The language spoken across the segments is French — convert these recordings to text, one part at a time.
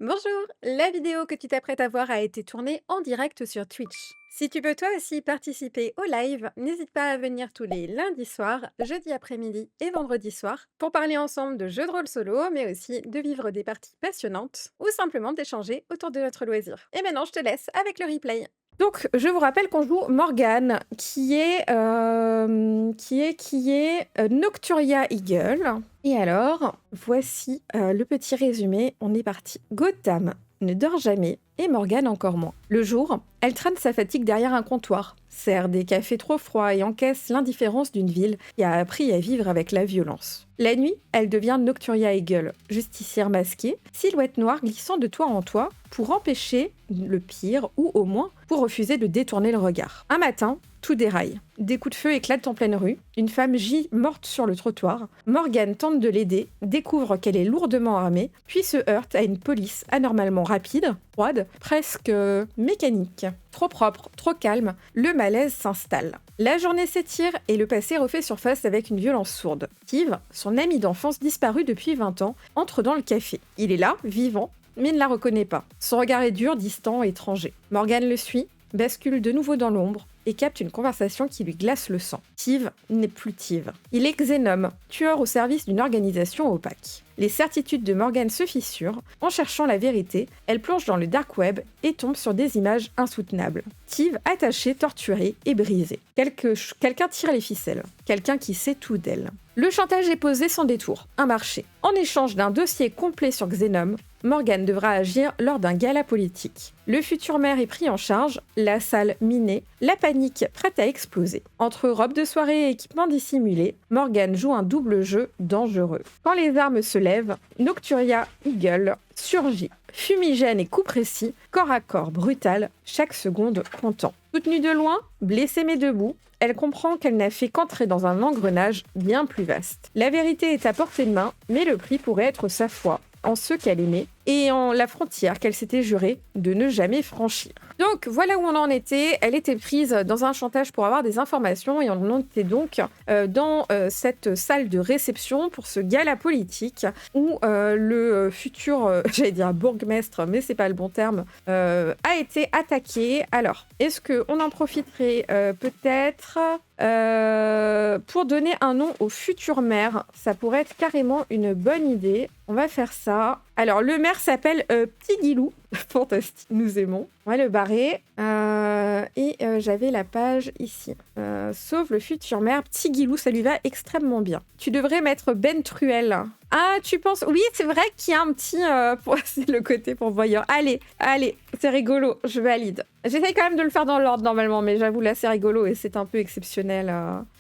Bonjour, la vidéo que tu t'apprêtes à voir a été tournée en direct sur Twitch. Si tu peux toi aussi participer au live, n'hésite pas à venir tous les lundis soirs, jeudi après-midi et vendredi soir pour parler ensemble de jeux de rôle solo, mais aussi de vivre des parties passionnantes ou simplement d'échanger autour de notre loisir. Et maintenant, je te laisse avec le replay. Donc, je vous rappelle qu'on joue Morgane, qui est Nocturia Eagle. Et alors, voici le petit résumé. On est parti. Gotham ne dort jamais et Morgane encore moins. Le jour, elle traîne sa fatigue derrière un comptoir, sert des cafés trop froids et encaisse l'indifférence d'une ville qui a appris à vivre avec la violence. La nuit, elle devient Nocturia Eagle, justicière masquée, silhouette noire glissant de toit en toit pour empêcher le pire ou au moins pour refuser de détourner le regard. Un matin, tout déraille. Des coups de feu éclatent en pleine rue. Une femme gît morte sur le trottoir. Morgane tente de l'aider, découvre qu'elle est lourdement armée, puis se heurte à une police anormalement rapide, froide, presque mécanique. Trop propre, trop calme, le malaise s'installe. La journée s'étire et le passé refait surface avec une violence sourde. Steve, son ami d'enfance disparu depuis 20 ans, entre dans le café. Il est là, vivant, mais ne la reconnaît pas. Son regard est dur, distant, étranger. Morgane le suit, bascule de nouveau dans l'ombre et capte une conversation qui lui glace le sang. Steve n'est plus Steve. Il est Xénome, tueur au service d'une organisation opaque. Les certitudes de Morgane se fissurent. En cherchant la vérité, elle plonge dans le dark web et tombe sur des images insoutenables. Steve attaché, torturé et brisé. Quelqu'un tire les ficelles. Quelqu'un qui sait tout d'elle. Le chantage est posé sans détour. Un marché. En échange d'un dossier complet sur Xénome, Morgane devra agir lors d'un gala politique. Le futur maire est pris en charge, la salle minée, la panique prête à exploser. Entre robe de soirée et équipement dissimulé, Morgane joue un double jeu dangereux. Quand les armes se lèvent, Nocturia Eagle surgit. Fumigène et coup précis, corps à corps brutal, chaque seconde comptant. Soutenue de loin, blessée mais debout, elle comprend qu'elle n'a fait qu'entrer dans un engrenage bien plus vaste. La vérité est à portée de main, mais le prix pourrait être sa foi en ceux qu'elle aimait et en la frontière qu'elle s'était jurée de ne jamais franchir. Donc voilà où on en était. Elle était prise dans un chantage pour avoir des informations et on en était donc dans cette salle de réception pour ce gala politique où le futur, j'allais dire bourgmestre, mais c'est pas le bon terme, a été attaqué. Alors, est-ce qu'on en profiterait peut-être pour donner un nom au futur maire? Ça pourrait être carrément une bonne idée. On va faire ça. Alors, le maire s'appelle Petit Guilou. Fantastique, nous aimons. On va le barrer. J'avais la page ici. Sauve le futur maire. Petit Guilou, ça lui va extrêmement bien. Tu devrais mettre Ben Truel. Ah, tu penses... Oui, c'est vrai qu'il y a un petit... C'est le côté pourvoyeur. Allez, c'est rigolo, je valide. J'essaye quand même de le faire dans l'ordre normalement, mais j'avoue, là, c'est rigolo et c'est un peu exceptionnel.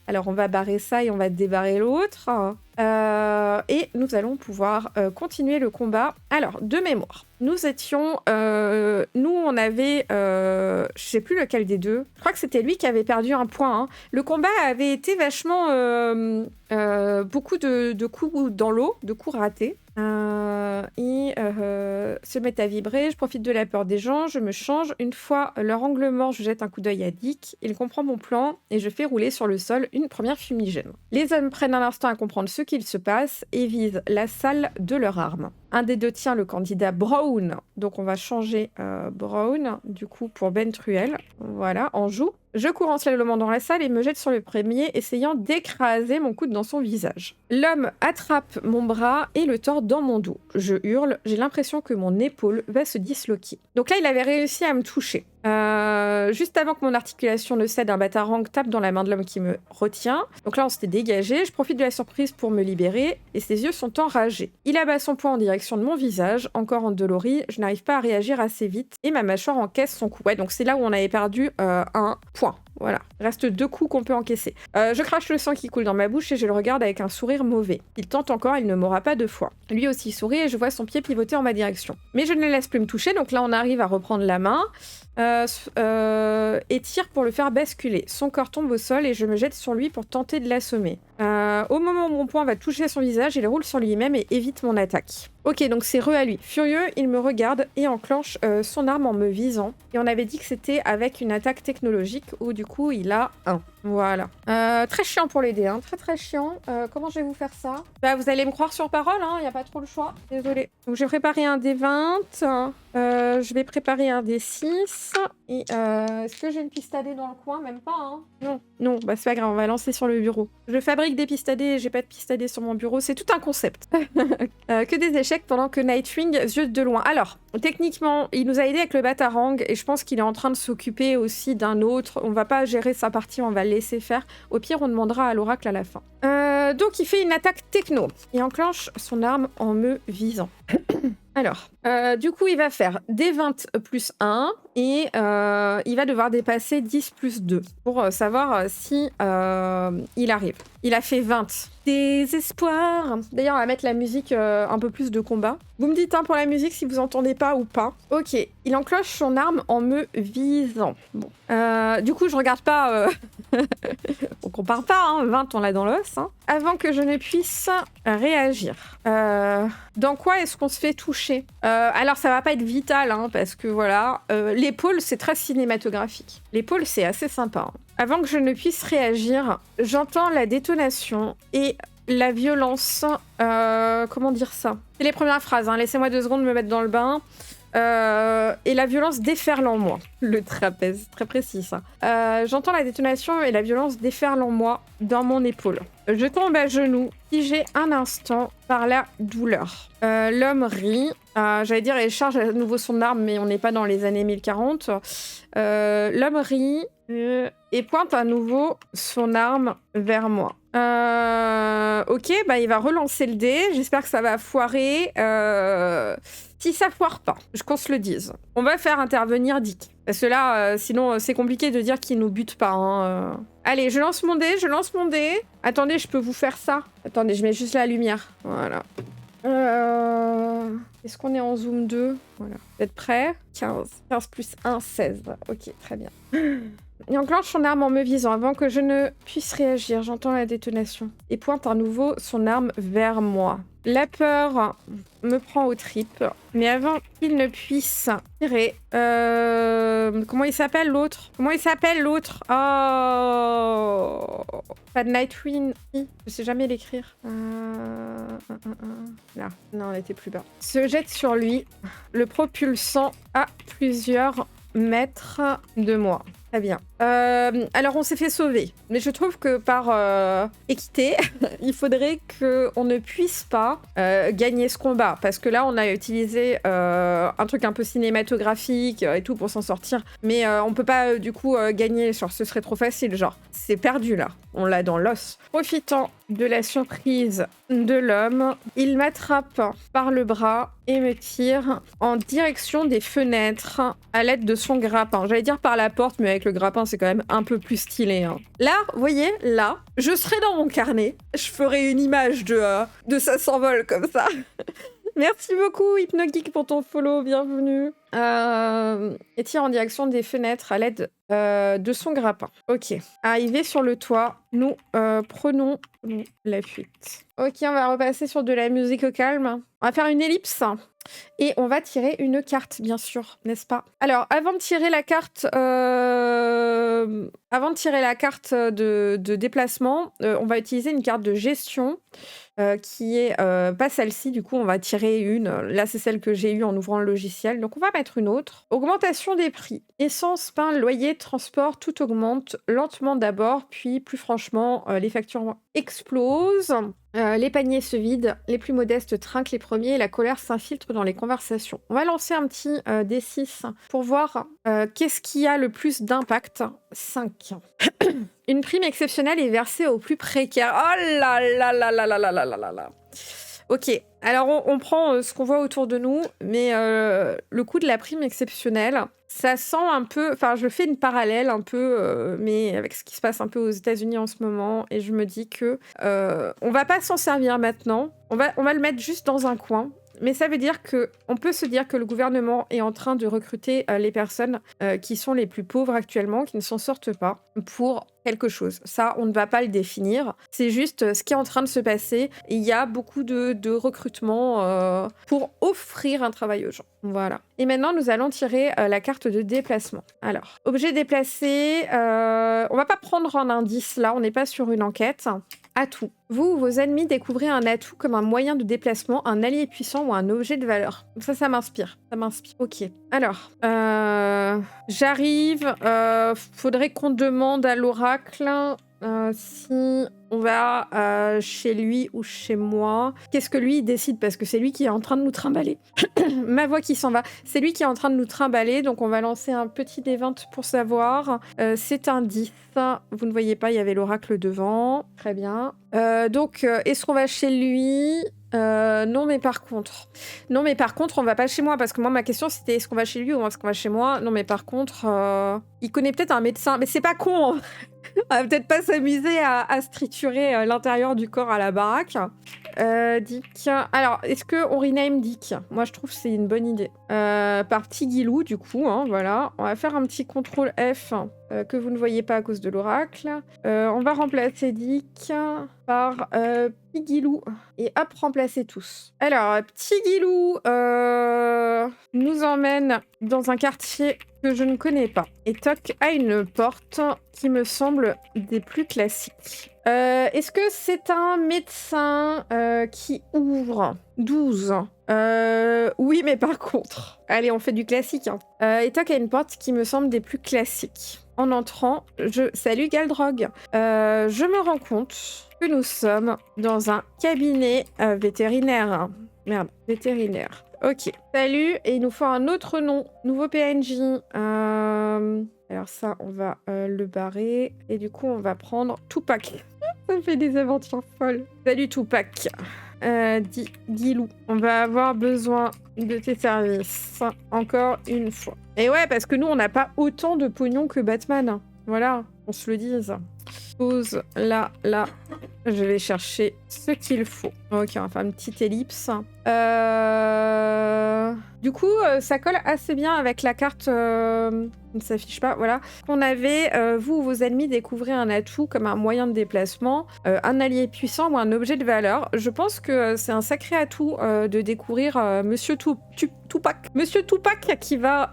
Alors, on va barrer ça et on va débarrer l'autre. Et nous allons pouvoir continuer le combat. Alors, de mémoire, nous étions... on avait... je sais plus lequel des deux. Je crois que c'était lui qui avait perdu un point. Hein. Le combat avait été vachement... beaucoup de coups dans l'eau, de coups ratés. Se mettent à vibrer, je profite de la peur des gens, je me change. Une fois leur angle mort, je jette un coup d'œil à Dick. Il comprend mon plan et je fais rouler sur le sol une première fumigène. Les hommes prennent un instant à comprendre ce qu'il se passe et visent la salle de leur arme. Un des deux tient le candidat Brown, donc on va changer Brown du coup pour Ben Truel. Voilà, en joue. Je cours en slalomant dans la salle et me jette sur le premier, essayant d'écraser mon coude dans son visage. L'homme attrape mon bras et le tord dans mon dos. Je hurle, j'ai l'impression que mon épaule va se disloquer. Donc là, il avait réussi à me toucher. Juste avant que mon articulation ne cède, un batarang tape dans la main de l'homme qui me retient. Donc là, on s'était dégagé. Je profite de la surprise pour me libérer et ses yeux sont enragés. Il abat son poing en direction de mon visage, encore endolori. Je n'arrive pas à réagir assez vite et ma mâchoire encaisse son coup. Ouais, donc c'est là où on avait perdu un point. Voilà, il reste 2 coups qu'on peut encaisser. Je crache le sang qui coule dans ma bouche et je le regarde avec un sourire mauvais. Il tente encore, il ne m'aura pas 2 fois. Lui aussi sourit et je vois son pied pivoter en ma direction. Mais je ne le laisse plus me toucher, donc là on arrive à reprendre la main et tire pour le faire basculer. Son corps tombe au sol et je me jette sur lui pour tenter de l'assommer. Au moment où mon poing va toucher son visage, il roule sur lui-même et évite mon attaque. Ok, donc c'est à lui. Furieux, il me regarde et enclenche son arme en me visant. Et on avait dit que c'était avec une attaque technologique où du coup il a 1. Voilà. Très chiant pour les dés, hein. Très très chiant. Comment je vais vous faire ça? Bah, vous allez me croire sur parole, hein. Il n'y a pas trop le choix. Désolée. Donc j'ai préparé un D20. Je vais préparer un D6. Et est-ce que j'ai une piste à dés dans le coin? Même pas, hein. Non, non, bah c'est pas grave, on va lancer sur le bureau. Je fabrique des pistes à dés et j'ai pas de piste à dés sur mon bureau. C'est tout un concept. Que des échecs pendant que Nightwing ziote de loin. Alors, techniquement, il nous a aidé avec le Batarang et je pense qu'il est en train de s'occuper aussi d'un autre. On va pas gérer sa partie, on va le laisser faire. Au pire, on demandera à l'oracle à la fin. Donc, il fait une attaque techno. Il enclenche son arme en me visant. Alors, du coup, il va faire des 20 plus 1 et il va devoir dépasser 10 plus 2 pour savoir si il arrive. Il a fait 20. Désespoir. D'ailleurs, on va mettre la musique un peu plus de combat. Vous me dites pour la musique si vous entendez pas ou pas. Ok, il enclenche son arme en me visant. Bon. Du coup, je regarde pas... on compare pas, hein. 20, on l'a dans l'os. Hein. Avant que je ne puisse réagir. Dans quoi est-ce qu'on se fait toucher? Alors, ça va pas être vital, hein, parce que voilà... l'épaule, c'est très cinématographique. L'épaule, c'est assez sympa. Hein. Avant que je ne puisse réagir, j'entends la détonation et la violence... comment dire ça? C'est les premières phrases, hein. Laissez-moi 2 secondes me mettre dans le bain. Et la violence déferle en moi. Le trapèze, très précis ça. J'entends la détonation et la violence déferle en moi dans mon épaule. Je tombe à genoux, figé un instant par la douleur. L'homme rit. J'allais dire, il charge à nouveau son arme, mais on n'est pas dans les années 1040. L'homme rit et pointe à nouveau son arme vers moi. Ok, bah il va relancer le dé. J'espère que ça va foirer. Si ça foire pas, qu'on se le dise. On va faire intervenir Dick. Parce que là, sinon, c'est compliqué de dire qu'il nous bute pas. Hein. Allez, je lance mon dé, Attendez, je peux vous faire ça. Attendez, je mets juste la lumière. Voilà. Est-ce qu'on est en zoom 2? Voilà. Vous êtes prêts? 15. 15 plus 1, 16. Ok, très bien. Il enclenche son arme en me visant. Avant que je ne puisse réagir, j'entends la détonation. Et pointe à nouveau son arme vers moi. La peur me prend aux tripes. Mais avant qu'il ne puisse tirer... Comment il s'appelle l'autre? Oh, pas de Nightwing. Je sais jamais l'écrire. Là. Non, on était plus bas. Se jette sur lui, le propulsant à plusieurs mètres de moi. Très bien. Alors, on s'est fait sauver. Mais je trouve que par équité, il faudrait qu'on ne puisse pas gagner ce combat. Parce que là, on a utilisé un truc un peu cinématographique et tout pour s'en sortir. Mais on peut pas, du coup, gagner. Genre, ce serait trop facile. Genre, c'est perdu, là. On l'a dans l'os. Profitant de la surprise de l'homme, il m'attrape par le bras et me tire en direction des fenêtres à l'aide de son grappin. J'allais dire par la porte, mais avec le grappin, c'est quand même un peu plus stylé. Hein. Là, vous voyez, là, je serai dans mon carnet. Je ferai une image de ça s'envole comme ça. Merci beaucoup, Hypnogeek, pour ton follow. Bienvenue. Et tire en direction des fenêtres à l'aide de son grappin. Ok. Arrivé sur le toit, nous prenons la fuite. Ok, on va repasser sur de la musique au calme. On va faire une ellipse. Et on va tirer une carte, bien sûr, n'est-ce pas? Alors, avant de tirer la carte, de déplacement, on va utiliser une carte de gestion qui est pas celle-ci. Du coup, on va tirer une. Là, c'est celle que j'ai eue en ouvrant le logiciel. Donc, on va mettre une autre. Augmentation des prix. Essence, pain, loyer, transport, tout augmente lentement d'abord, puis plus franchement, les factures explosent. Les paniers se vident, les plus modestes trinquent les premiers et la colère s'infiltre dans les conversations. On va lancer un petit D6 pour voir qu'est-ce qui a le plus d'impact. 5. Une prime exceptionnelle est versée aux plus précaires. Oh là là là là là là là là là là. Ok, alors on prend ce qu'on voit autour de nous, mais le coût de la prime exceptionnelle, ça sent un peu... Enfin, je fais une parallèle un peu, mais avec ce qui se passe un peu aux États-Unis en ce moment, et je me dis que on va pas s'en servir maintenant. On va le mettre juste dans un coin. Mais ça veut dire que on peut se dire que le gouvernement est en train de recruter les personnes qui sont les plus pauvres actuellement, qui ne s'en sortent pas, pour quelque chose. Ça, on ne va pas le définir. C'est juste ce qui est en train de se passer. Il y a beaucoup de recrutement pour offrir un travail aux gens. Voilà. Et maintenant, nous allons tirer la carte de déplacement. Alors, objet déplacé. On va pas prendre un indice là, on n'est pas sur une enquête. Atout. Vous ou vos ennemis découvrez un atout comme un moyen de déplacement, un allié puissant ou un objet de valeur. Ça m'inspire. Ça m'inspire. Ok. Alors, j'arrive. Faudrait qu'on demande à l'oracle si on va chez lui ou chez moi. Qu'est-ce que lui il décide? Parce que c'est lui qui est en train de nous trimballer. Ma voix qui s'en va. C'est lui qui est en train de nous trimballer. Donc, on va lancer un petit D20 pour savoir. C'est un 10. Vous ne voyez pas, il y avait l'oracle devant. Très bien. Donc, est-ce qu'on va chez lui? Non, mais par contre, on va pas chez moi parce que moi, ma question c'était est-ce qu'on va chez lui ou est-ce qu'on va chez moi? Non, mais par contre, il connaît peut-être un médecin, mais c'est pas con. Hein. On va peut-être pas s'amuser à se triturer l'intérieur du corps à la baraque. Dick. Alors, est-ce qu'on rename Dick? Moi, je trouve que c'est une bonne idée. Par petit Guilou, du coup. Hein, voilà. On va faire un petit contrôle F que vous ne voyez pas à cause de l'oracle. On va remplacer Dick par Petit Guilou. Et hop, remplacer tous. Alors, Petit Guilou nous emmène dans un quartier que je ne connais pas. Et toque à une porte qui me semble des plus classiques. Est-ce que c'est un médecin qui ouvre 12? Oui, mais par contre... Allez, on fait du classique. Hein. Et toque à une porte qui me semble des plus classiques. En entrant, Salut Galdrog. Je me rends compte que nous sommes dans un cabinet vétérinaire. Merde, vétérinaire. Ok. Salut, et il nous faut un autre nom. Nouveau PNJ. Alors ça, on va le barrer. Et du coup, on va prendre Tupac. Ça fait des aventures folles. Salut Tupac. Guilou, on va avoir besoin de tes services. Encore une fois. Et ouais, parce que nous, on n'a pas autant de pognon que Batman. Voilà, on se le dise. Pose là. Je vais chercher ce qu'il faut. Ok, on va faire une petite ellipse. Du coup, ça colle assez bien avec la carte... ne s'affiche pas, voilà. Qu'on avait, vous ou vos ennemis découvrez un atout comme un moyen de déplacement, un allié puissant ou un objet de valeur. Je pense que c'est un sacré atout de découvrir Monsieur Tupac. Monsieur Tupac qui va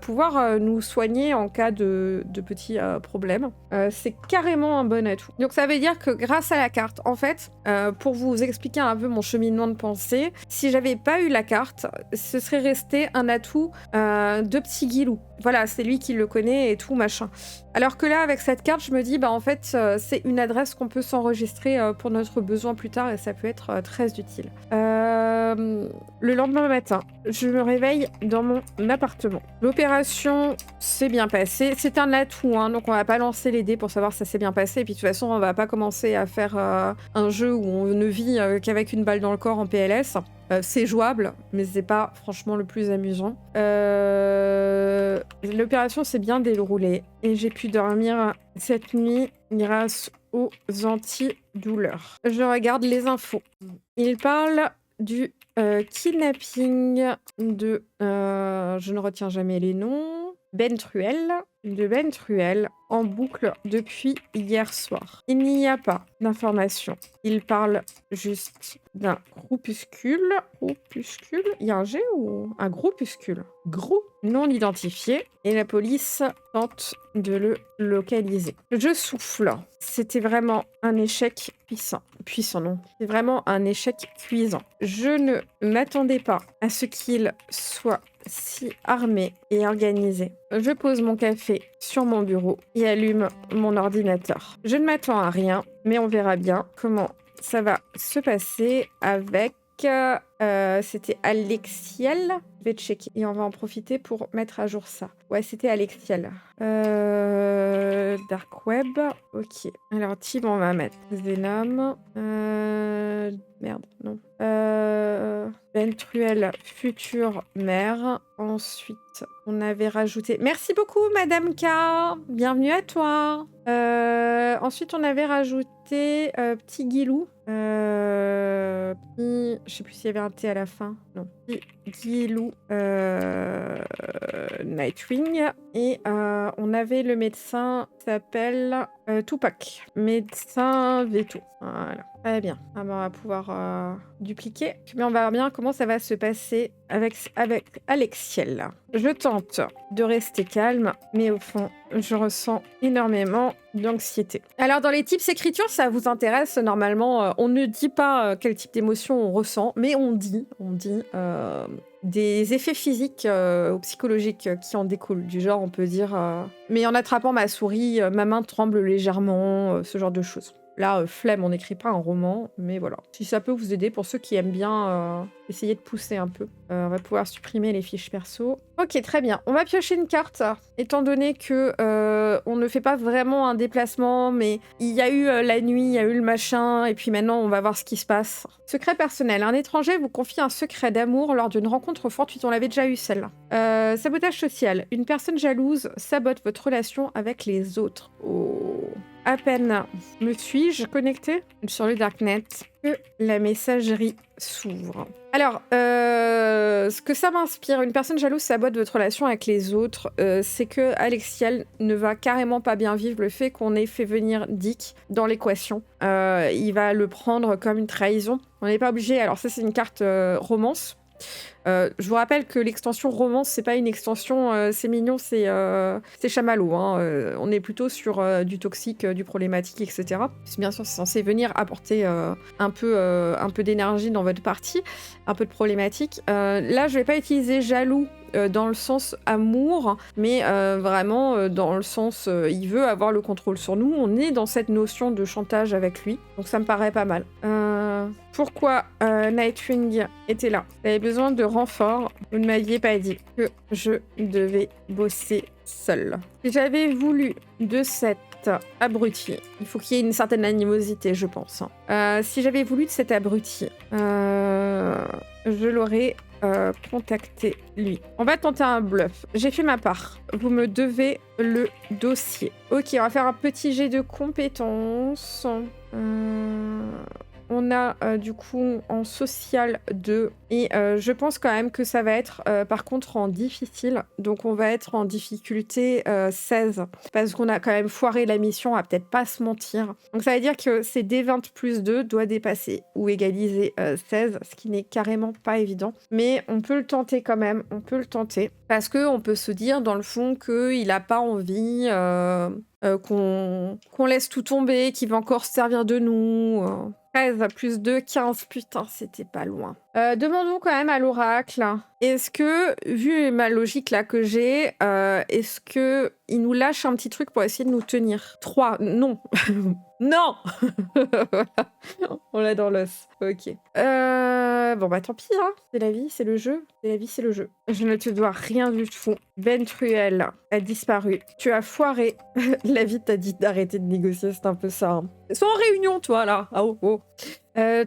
pouvoir nous soigner en cas de petits problèmes. C'est carrément un bon atout. Donc ça veut dire que grâce à la carte, en fait, pour vous expliquer un peu mon cheminement de pensée, si j'avais pas eu la carte, ce serait resté un atout de Petit Guilou. Voilà, c'est lui qui le connaît et tout, machin. Alors que là, avec cette carte, je me dis, en fait, c'est une adresse qu'on peut s'enregistrer pour notre besoin plus tard et ça peut être très utile. Le lendemain matin, je me réveille dans mon appartement. L'opération s'est bien passée. C'est un atout, hein, donc on va pas lancer les dés pour savoir si ça s'est bien passé. Et puis de toute façon, on va pas commencer à faire un jeu où on ne vit qu'avec une balle dans le corps en PLS. C'est jouable, mais c'est pas franchement le plus amusant. L'opération s'est bien déroulée et j'ai pu dormir cette nuit grâce aux antidouleurs. Je regarde les infos. Il parle du kidnapping de... je ne retiens jamais les noms. Ben Truel, en boucle depuis hier soir. Il n'y a pas d'informations. Il parle juste d'un groupuscule. Il y a un G ou un groupuscule? Gros non identifié. Et la police tente de le localiser. Je souffle. C'était vraiment un échec puissant. Puissant, non. C'est vraiment un échec cuisant. Je ne m'attendais pas à ce qu'il soit si armé et organisé. Je pose mon café sur mon bureau et allume mon ordinateur. Je ne m'attends à rien, mais on verra bien comment ça va se passer avec... c'était Alexiel. Je vais checker et on va en profiter pour mettre à jour ça. Ouais, c'était Alexiel. Dark Web. Ok. Alors, Tim, on va mettre Venom. Merde, non. Ben Truel, future mère. Ensuite, on avait rajouté... Merci beaucoup, Madame K. Bienvenue à toi. Ensuite, on avait rajouté T, petit Guilou. Je sais plus s'il y avait un T à la fin. Non. Petit Guilou. Nightwing. Et on avait le médecin qui s'appelle Tupac. Médecin Veto. Voilà. Très bien. Ah ben, on va pouvoir dupliquer. Mais on va voir bien comment ça va se passer avec Alexiel. Je tente de rester calme, mais au fond, je ressens énormément d'anxiété. Alors, dans les types écriture, ça vous intéresse normalement. On ne dit pas quel type d'émotion on ressent, mais on dit des effets physiques ou psychologiques qui en découlent. Du genre, on peut dire mais en attrapant ma souris, ma main tremble légèrement, ce genre de choses. Là, flemme, on n'écrit pas un roman, mais voilà. Si ça peut vous aider pour ceux qui aiment bien essayer de pousser un peu. On va pouvoir supprimer les fiches perso. Ok, très bien. On va piocher une carte, étant donné que on ne fait pas vraiment un déplacement, mais il y a eu la nuit, il y a eu le machin, et puis maintenant, on va voir ce qui se passe. Secret personnel. Un étranger vous confie un secret d'amour lors d'une rencontre fortuite. On l'avait déjà eu, celle-là. Sabotage social. Une personne jalouse sabote votre relation avec les autres. Oh... À peine me suis-je connectée sur le Darknet que la messagerie s'ouvre. Alors, ce que ça m'inspire, une personne jalouse sabote votre relation avec les autres, c'est que Alexiel ne va carrément pas bien vivre le fait qu'on ait fait venir Dick dans l'équation. Il va le prendre comme une trahison. On n'est pas obligé. Alors ça, c'est une carte romance. Je vous rappelle que l'extension romance, c'est pas une extension, c'est mignon, c'est chamallow. Hein. On est plutôt sur du toxique, du problématique, etc. Bien sûr, c'est censé venir apporter un peu d'énergie dans votre partie, un peu de problématique. Là, je vais pas utiliser jaloux dans le sens amour, mais vraiment dans le sens il veut avoir le contrôle sur nous. On est dans cette notion de chantage avec lui, donc ça me paraît pas mal. Pourquoi Nightwing était là? J'avais besoin de renfort. Vous ne m'aviez pas dit que je devais bosser seule. Si j'avais voulu de cet abruti, il faut qu'il y ait une certaine animosité, je pense. Si j'avais voulu de cet abruti, je l'aurais contacté lui. On va tenter un bluff. J'ai fait ma part. Vous me devez le dossier. Ok, on va faire un petit jet de compétences. On a du coup en social 2 et je pense quand même que ça va être par contre en difficile. Donc on va être en difficulté 16 parce qu'on a quand même foiré la mission, à peut-être pas se mentir. Donc ça veut dire que c'est D20 plus 2 doit dépasser ou égaliser 16, ce qui n'est carrément pas évident. Mais on peut le tenter quand même, on peut le tenter. Parce qu'on peut se dire dans le fond qu'il n'a pas envie qu'on laisse tout tomber, qu'il va encore se servir de nous. 13 plus 2, 15. Putain, c'était pas loin. Demandons quand même à l'oracle. Est-ce que, vu ma logique là que j'ai, est-ce que il nous lâche un petit truc pour essayer de nous tenir? 3, non. Non. On l'a dans l'os. Ok. Bon bah tant pis, hein. C'est la vie, c'est le jeu. C'est la vie, c'est le jeu. Je ne te dois rien du tout. Ventruel a disparu. Tu as foiré. La vie t'a dit d'arrêter de négocier, c'est un peu ça. Hein. Sois en réunion, toi, là. Ah oh, oh.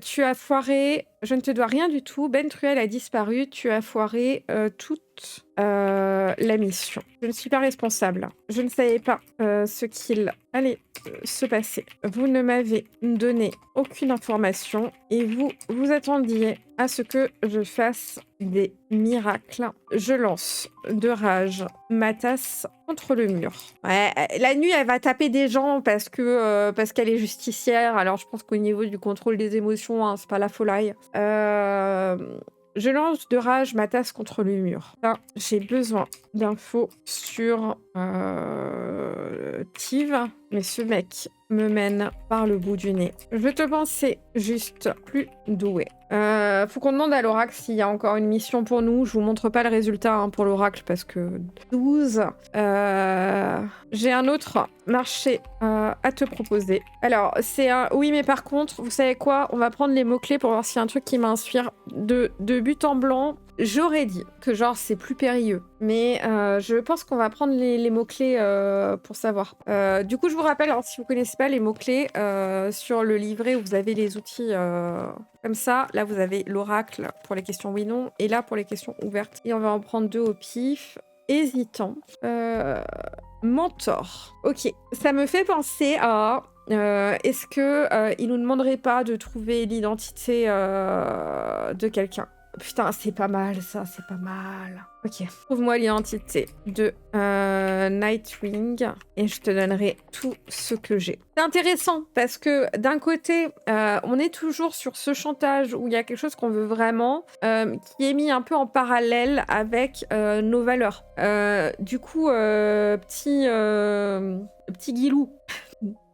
Tu as foiré. Je ne te dois rien du tout. Ventruel a disparu. Tu as foiré toute la mission. Je ne suis pas responsable. Je ne savais pas ce qu'il allait se passer. Vous ne m'avez donné aucune information et vous attendiez à ce que je fasse des miracles. Je lance de rage ma tasse contre le mur. Ouais, la nuit, elle va taper des gens parce qu'elle est justicière. Alors, je pense qu'au niveau du contrôle des émotions, hein, c'est pas la folie. Je lance de rage ma tasse contre le mur. Là, j'ai besoin d'infos sur Tive, mais ce mec me mène par le bout du nez. Je te pensais juste plus doué. Faut qu'on demande à l'oracle s'il y a encore une mission pour nous. Je vous montre pas le résultat hein, pour l'oracle parce que 12. J'ai un autre marché à te proposer. Alors, c'est un... Oui, mais par contre, vous savez quoi? On va prendre les mots-clés pour voir s'il y a un truc qui m'inspire. De but en blanc, j'aurais dit que genre c'est plus périlleux. Mais je pense qu'on va prendre les mots-clés pour savoir. Du coup, je vous rappelle, alors, si vous connaissez pas les mots-clés, sur le livret où vous avez les outils comme ça, là vous avez l'oracle pour les questions oui-non, et là pour les questions ouvertes. Et on va en prendre 2 au pif. Hésitant. Mentor. Ok, ça me fait penser à est-ce que il nous demanderait pas de trouver l'identité de quelqu'un? Putain, c'est pas mal ça, c'est pas mal. Ok, trouve-moi l'identité de Nightwing et je te donnerai tout ce que j'ai. C'est intéressant parce que d'un côté, on est toujours sur ce chantage où il y a quelque chose qu'on veut vraiment, qui est mis un peu en parallèle avec nos valeurs. Du coup, petit Guilou.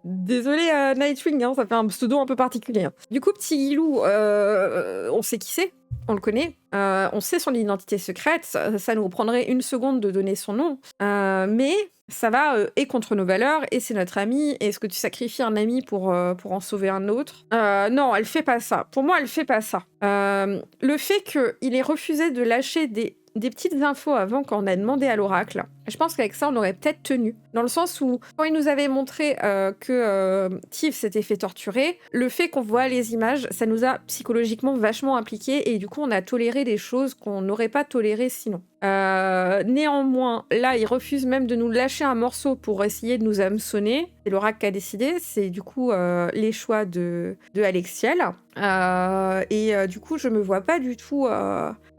Désolé Nightwing, hein, ça fait un pseudo un peu particulier. Hein. Du coup, petit Guilou, on sait qui c'est, on le connaît, on sait son identité secrète, ça nous prendrait une seconde de donner son nom, mais ça va et contre nos valeurs, et c'est notre ami, et est-ce que tu sacrifies un ami pour en sauver un autre? Non, elle fait pas ça. Pour moi, elle fait pas ça. Le fait qu'il ait refusé de lâcher des petites infos avant quand on a demandé à l'oracle. Je pense qu'avec ça, on aurait peut-être tenu. Dans le sens où, quand il nous avait montré que Tiff s'était fait torturer, le fait qu'on voit les images, ça nous a psychologiquement vachement impliqués et du coup, on a toléré des choses qu'on n'aurait pas tolérées sinon. Néanmoins, là, il refuse même de nous lâcher un morceau pour essayer de nous hameçonner. C'est l'oracle qui a décidé. C'est du coup les choix de Alexiel. Du coup, je me vois pas du tout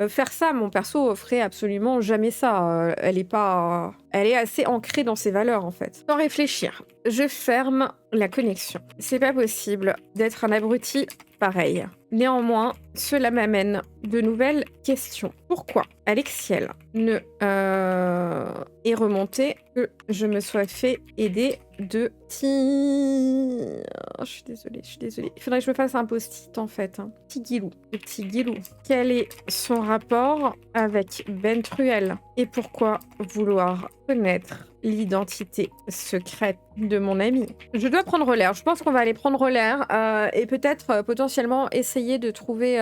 faire ça. Mon perso ferait absolument jamais ça. Elle est assez ancrée dans ses valeurs en fait. Sans réfléchir, je ferme la connexion. C'est pas possible d'être un abruti pareil. Néanmoins, cela m'amène de nouvelles questions. Pourquoi Alexiel ne est remonté que je me sois fait aider de petit... Oh, je suis désolée. Il faudrait que je me fasse un post-it en fait. Hein. Le petit Guilou. Quel est son rapport avec Ventruel? Et pourquoi vouloir connaître l'identité secrète de mon ami? Je dois prendre l'air. Je pense qu'on va aller prendre l'air et peut-être potentiellement essayer de trouver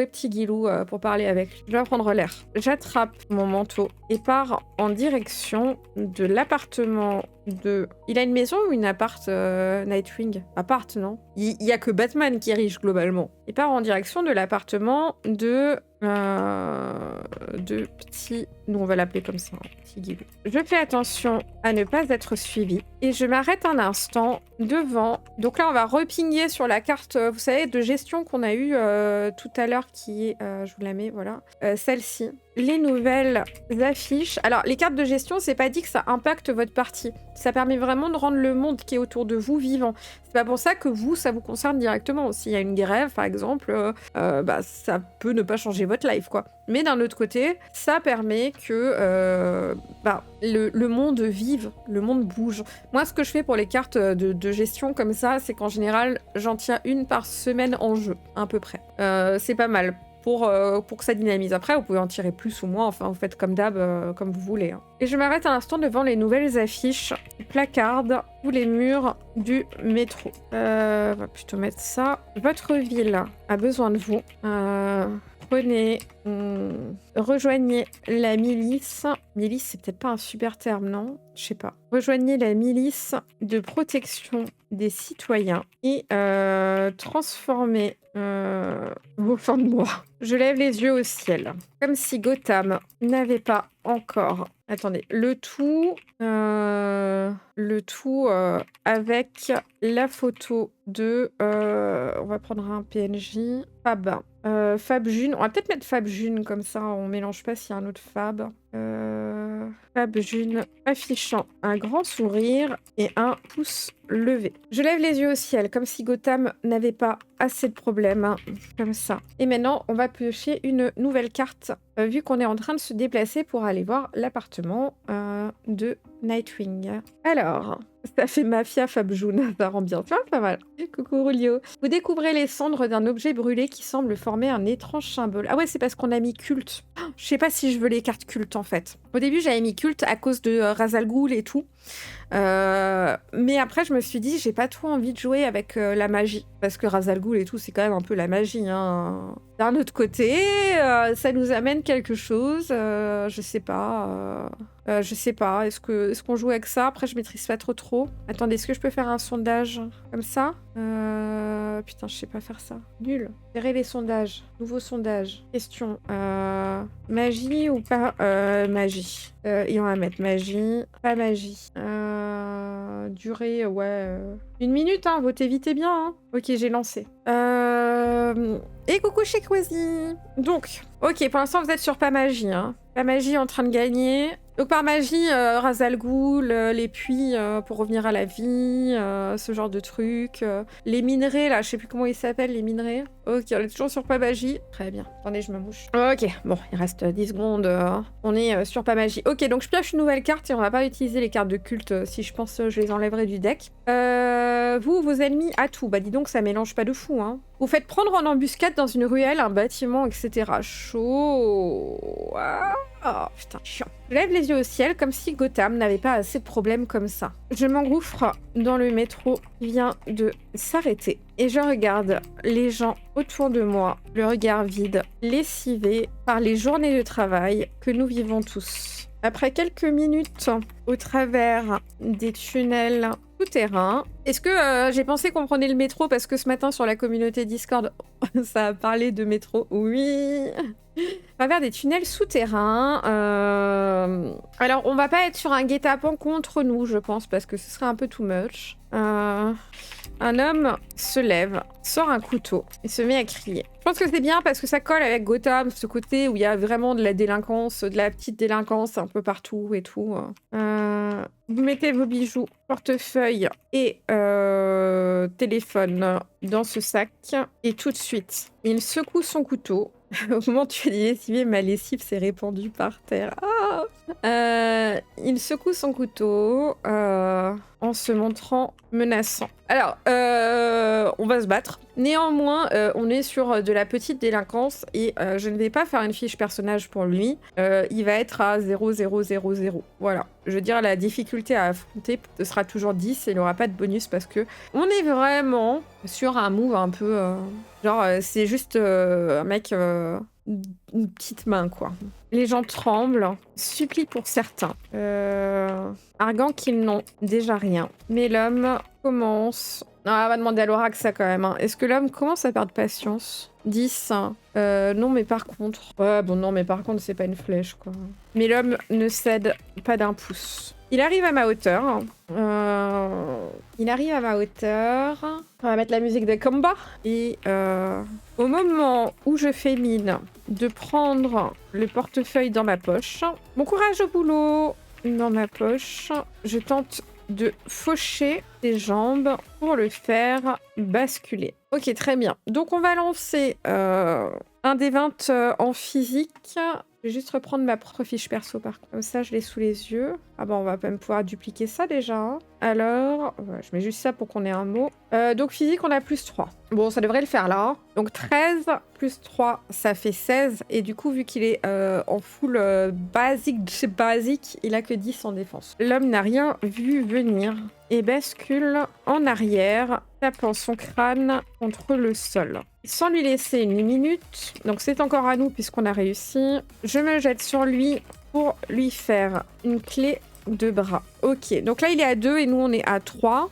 petit Guilou pour parler avec lui. Je dois prendre l'air. J'attrape mon manteau et pars en direction de l'appartement de... Il a une maison ou une appart Nightwing? Appart, non? Il y a que Batman qui est riche globalement. Il part en direction de l'appartement de petit... Nous, on va l'appeler comme ça, hein, petit Guilou. Je fais attention à ne pas être suivi et je m'arrête un instant devant. Donc là, on va repinguer sur la carte, vous savez, de gestion qu'on a eue tout à l'heure, qui est... je vous la mets, voilà. Celle-ci. Les nouvelles affiches. Alors, les cartes de gestion, c'est pas dit que ça impacte votre partie. Ça permet vraiment de rendre le monde qui est autour de vous vivant. C'est pas pour ça que vous, ça vous concerne directement. S'il y a une grève, par exemple, ça peut ne pas changer votre life, quoi. Mais d'un autre côté, ça permet que le monde vive, le monde bouge. Moi, ce que je fais pour les cartes de gestion comme ça, c'est qu'en général, j'en tiens une par semaine en jeu, à peu près. C'est pas mal. Pour que ça dynamise. Après, vous pouvez en tirer plus ou moins, enfin, vous faites comme d'hab, comme vous voulez. Hein. Et je m'arrête un instant devant les nouvelles affiches qui placardent tous les murs du métro. On va plutôt mettre ça. Votre ville a besoin de vous. Prenez... rejoignez la milice. Milice, c'est peut-être pas un super terme, non? Je sais pas. Rejoignez la milice de protection des citoyens et transformez vos fins de mois. Je lève les yeux au ciel. Comme si Gotham n'avait pas encore... Attendez, le tout avec la photo de... on va prendre un PNJ. Fab. Fab June. On va peut-être mettre Fab June, comme ça on mélange pas s'il y a un autre Fab. Fab June affichant un grand sourire et un pouce levé. Je lève les yeux au ciel, comme si Gotham n'avait pas assez de problèmes. Hein, comme ça. Et maintenant, on va piocher une nouvelle carte, vu qu'on est en train de se déplacer pour aller voir l'appartement de Nightwing. Alors... Ça fait mafia Fab June, ça rend bien. Pas mal. Coucou Rulio. Vous découvrez les cendres d'un objet brûlé qui semble former un étrange symbole. Ah ouais, c'est parce qu'on a mis culte. Je sais pas si je veux les cartes cultes en fait. Au début, j'avais mis culte à cause de Ra's al Ghul et tout. Mais après, je me suis dit, j'ai pas trop envie de jouer avec la magie. Parce que Ra's al Ghul et tout, c'est quand même un peu la magie. Hein. D'un autre côté, ça nous amène quelque chose. Je sais pas. Est-ce qu'on joue avec ça? Après, je maîtrise pas trop. Attendez, est-ce que je peux faire un sondage comme ça? Putain, je sais pas faire ça. Nul. Verrez les sondages. Nouveau sondage. Question. Magie ou pas magie? Et on va mettre magie. Pas magie. Durée, ouais. 1 minute, hein, votez vite et bien. Hein. Ok, j'ai lancé. Et coucou chez Quasi. Donc, ok, pour l'instant, vous êtes sur Pamagie. Hein. Pamagie en train de gagner. Donc, par magie, Ra's al Ghul, les puits pour revenir à la vie, ce genre de trucs. Les minerais, là, je sais plus comment ils s'appellent, les minerais. Ok, on est toujours sur Pamagie. Très bien. Attendez, je me mouche. Ok, bon, il reste 10 secondes. On est sur Pamagie. Ok, donc je pioche une nouvelle carte et on va pas utiliser les cartes de culte. Si je pense, je les enlèverai du deck. Vous, vos ennemis, atout. Bah dis donc, ça mélange pas de fou, hein. Vous faites prendre en embuscade dans une ruelle, un bâtiment, etc. Chaud. Oh, putain, chiant. Je lève les yeux au ciel comme si Gotham n'avait pas assez de problèmes comme ça. Je m'engouffre dans le métro qui vient de s'arrêter et je regarde les gens autour de moi, le regard vide, lessivé par les journées de travail que nous vivons tous. Après quelques minutes au travers des tunnels souterrains, est-ce que j'ai pensé qu'on prenait le métro parce que ce matin sur la communauté Discord, ça a parlé de métro? Oui. À travers des tunnels souterrains. Alors, on va pas être sur un guet-apens contre nous, je pense, parce que ce serait un peu too much. Un homme se lève, sort un couteau et se met à crier. Je pense que c'est bien parce que ça colle avec Gotham, ce côté où il y a vraiment de la délinquance, de la petite délinquance un peu partout et tout. Vous mettez vos bijoux, portefeuille et téléphone dans ce sac et tout de suite, il secoue son couteau. Au moment où tu as dit lessiver, ma lessive s'est répandue par terre. Il secoue son couteau en se montrant menaçant. Alors, on va se battre. Néanmoins, on est sur de la petite délinquance et je ne vais pas faire une fiche personnage pour lui. Il va être à 0,000. Voilà. Je veux dire, la difficulté à affronter ce sera toujours 10 et il n'aura pas de bonus parce que on est vraiment sur un move un peu... genre, c'est juste un mec... une petite main, quoi. Les gens tremblent, supplient pour certains, arguant qu'ils n'ont déjà rien. Mais l'homme commence... Non, on va demander à Laura que ça quand même. Hein. Est-ce que l'homme commence à perdre patience? 10. Non, mais par contre... Ouais, bon, non, mais par contre, c'est pas une flèche, quoi. Mais l'homme ne cède pas d'un pouce. Il arrive à ma hauteur. Il arrive à ma hauteur. On va mettre la musique de combat. Et au moment où je fais mine de prendre le portefeuille dans ma poche, mon courage au boulot dans ma poche, je tente de faucher ses jambes pour le faire basculer. Ok, très bien. Donc on va lancer un des 20 en physique. Je vais juste reprendre ma propre fiche perso par contre. Comme ça, je l'ai sous les yeux. Ah bah on va même pouvoir dupliquer ça déjà. Hein. Alors, ouais, je mets juste ça pour qu'on ait un mot. Donc physique, on a plus 3. Bon, ça devrait le faire là. Donc 13 plus 3, ça fait 16. Et du coup, vu qu'il est en full basique, il a que 10 en défense. L'homme n'a rien vu venir et bascule en arrière, tapant son crâne contre le sol. Sans lui laisser une minute, donc c'est encore à nous puisqu'on a réussi, je me jette sur lui pour lui faire une clé de bras. Ok, donc là il est à 2 et nous on est à 3.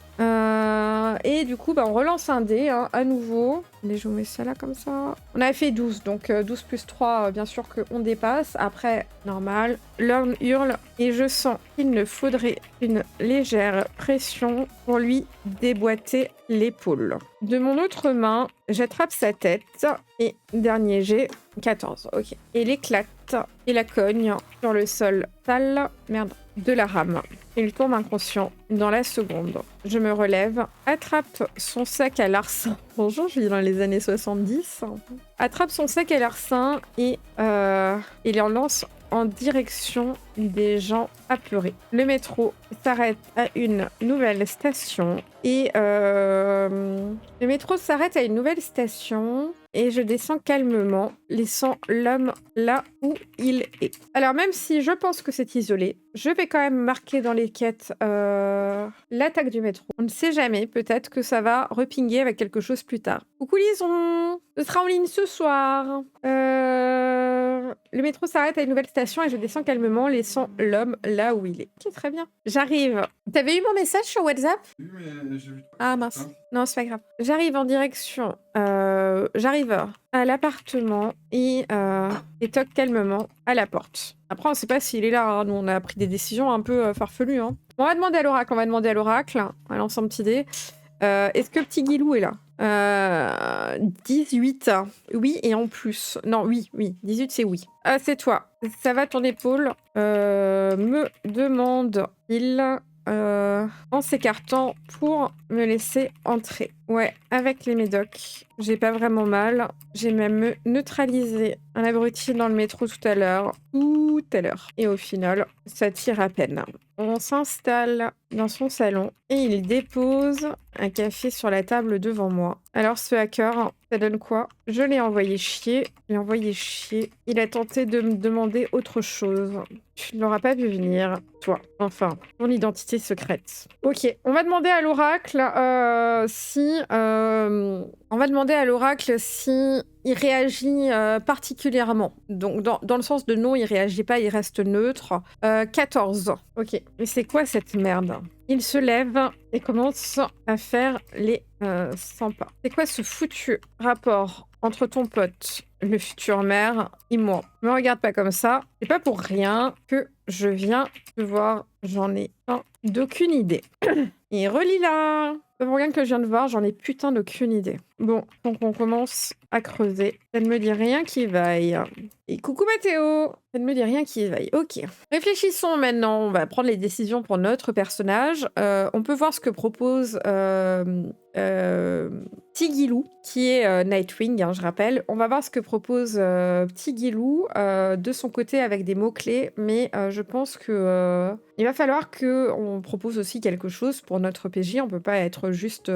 Et du coup, bah, on relance un dé hein, à nouveau. Allez, je vous mets ça là comme ça. On a fait 12, donc 12 plus 3, bien sûr qu'on dépasse. Après, normal. L'homme hurle et je sens qu'il ne faudrait une légère pression pour lui déboîter l'épaule. De mon autre main, j'attrape sa tête et dernier jet, 14, ok. Et l'éclate et la cogne sur le sol sale, merde, de la rame. Il tombe inconscient dans la seconde. Je me relève, attrape son sac à larcin. Bonjour, je vis dans les années 70. Attrape son sac à larcin et il en lance en direction des gens apeurés. Le métro s'arrête à une nouvelle station et le métro s'arrête à une nouvelle station et je descends calmement, laissant l'homme là où il est. Alors même si je pense que c'est isolé, je vais quand même marquer dans les quêtes l'attaque du métro. On ne sait jamais, peut-être que ça va repinguer avec quelque chose plus tard. Coucou Lison, ce sera en ligne ce soir. Le métro s'arrête à une nouvelle station et je descends calmement, laissant l'homme là où il est. Ok, très bien. J'arrive. T'avais eu mon message sur WhatsApp? Oui, mais j'ai vu. Ah mince. Non, c'est pas grave. J'arrive en direction. J'arrive à l'appartement et toque calmement à la porte. Après, on sait pas s'il est là. Hein. Nous, on a pris des décisions un peu farfelues. Hein. On va demander à l'oracle, on va demander à l'oracle. On va lancer un petit dé. Est-ce que petit Guilou est là 18. Oui, et en plus. Non, oui. 18, c'est oui. Ah, c'est toi. Ça va ton épaule. Me demande-t-il en s'écartant pour me laisser entrer. Ouais, avec les médocs. J'ai pas vraiment mal. J'ai même neutralisé un abruti dans le métro tout à l'heure. Et au final, ça tire à peine. On s'installe dans son salon et il dépose un café sur la table devant moi. Alors ce hacker, ça donne quoi? Je l'ai envoyé chier. Il a tenté de me demander autre chose. Tu ne l'auras pas vu venir, toi. Enfin, ton identité secrète. Ok, on va demander à l'oracle on va demander à l'oracle si il réagit particulièrement. Donc, dans le sens de non, il réagit pas, il reste neutre. 14. Ok, mais c'est quoi cette merde? Il se lève et commence à faire les 100 pas. C'est quoi ce foutu rapport entre ton pote, le futur maire, et moi? Me regarde pas comme ça. C'est pas pour rien que je viens te voir. J'en ai d'aucune idée. Et relis là. C'est pour rien que je viens de voir, j'en ai putain d'aucune idée. Bon, donc on commence à creuser. Ça ne me dit rien qui vaille. Et coucou Mathéo. Ça ne me dit rien qui vaille. Ok. Réfléchissons maintenant. On va prendre les décisions pour notre personnage. On peut voir ce que propose Tigilou, qui est Nightwing, hein, je rappelle. On va voir ce que propose Tigilou de son côté avec des mots-clés. Mais je pense que il va falloir qu'on propose aussi quelque chose pour notre PJ. On peut pas être juste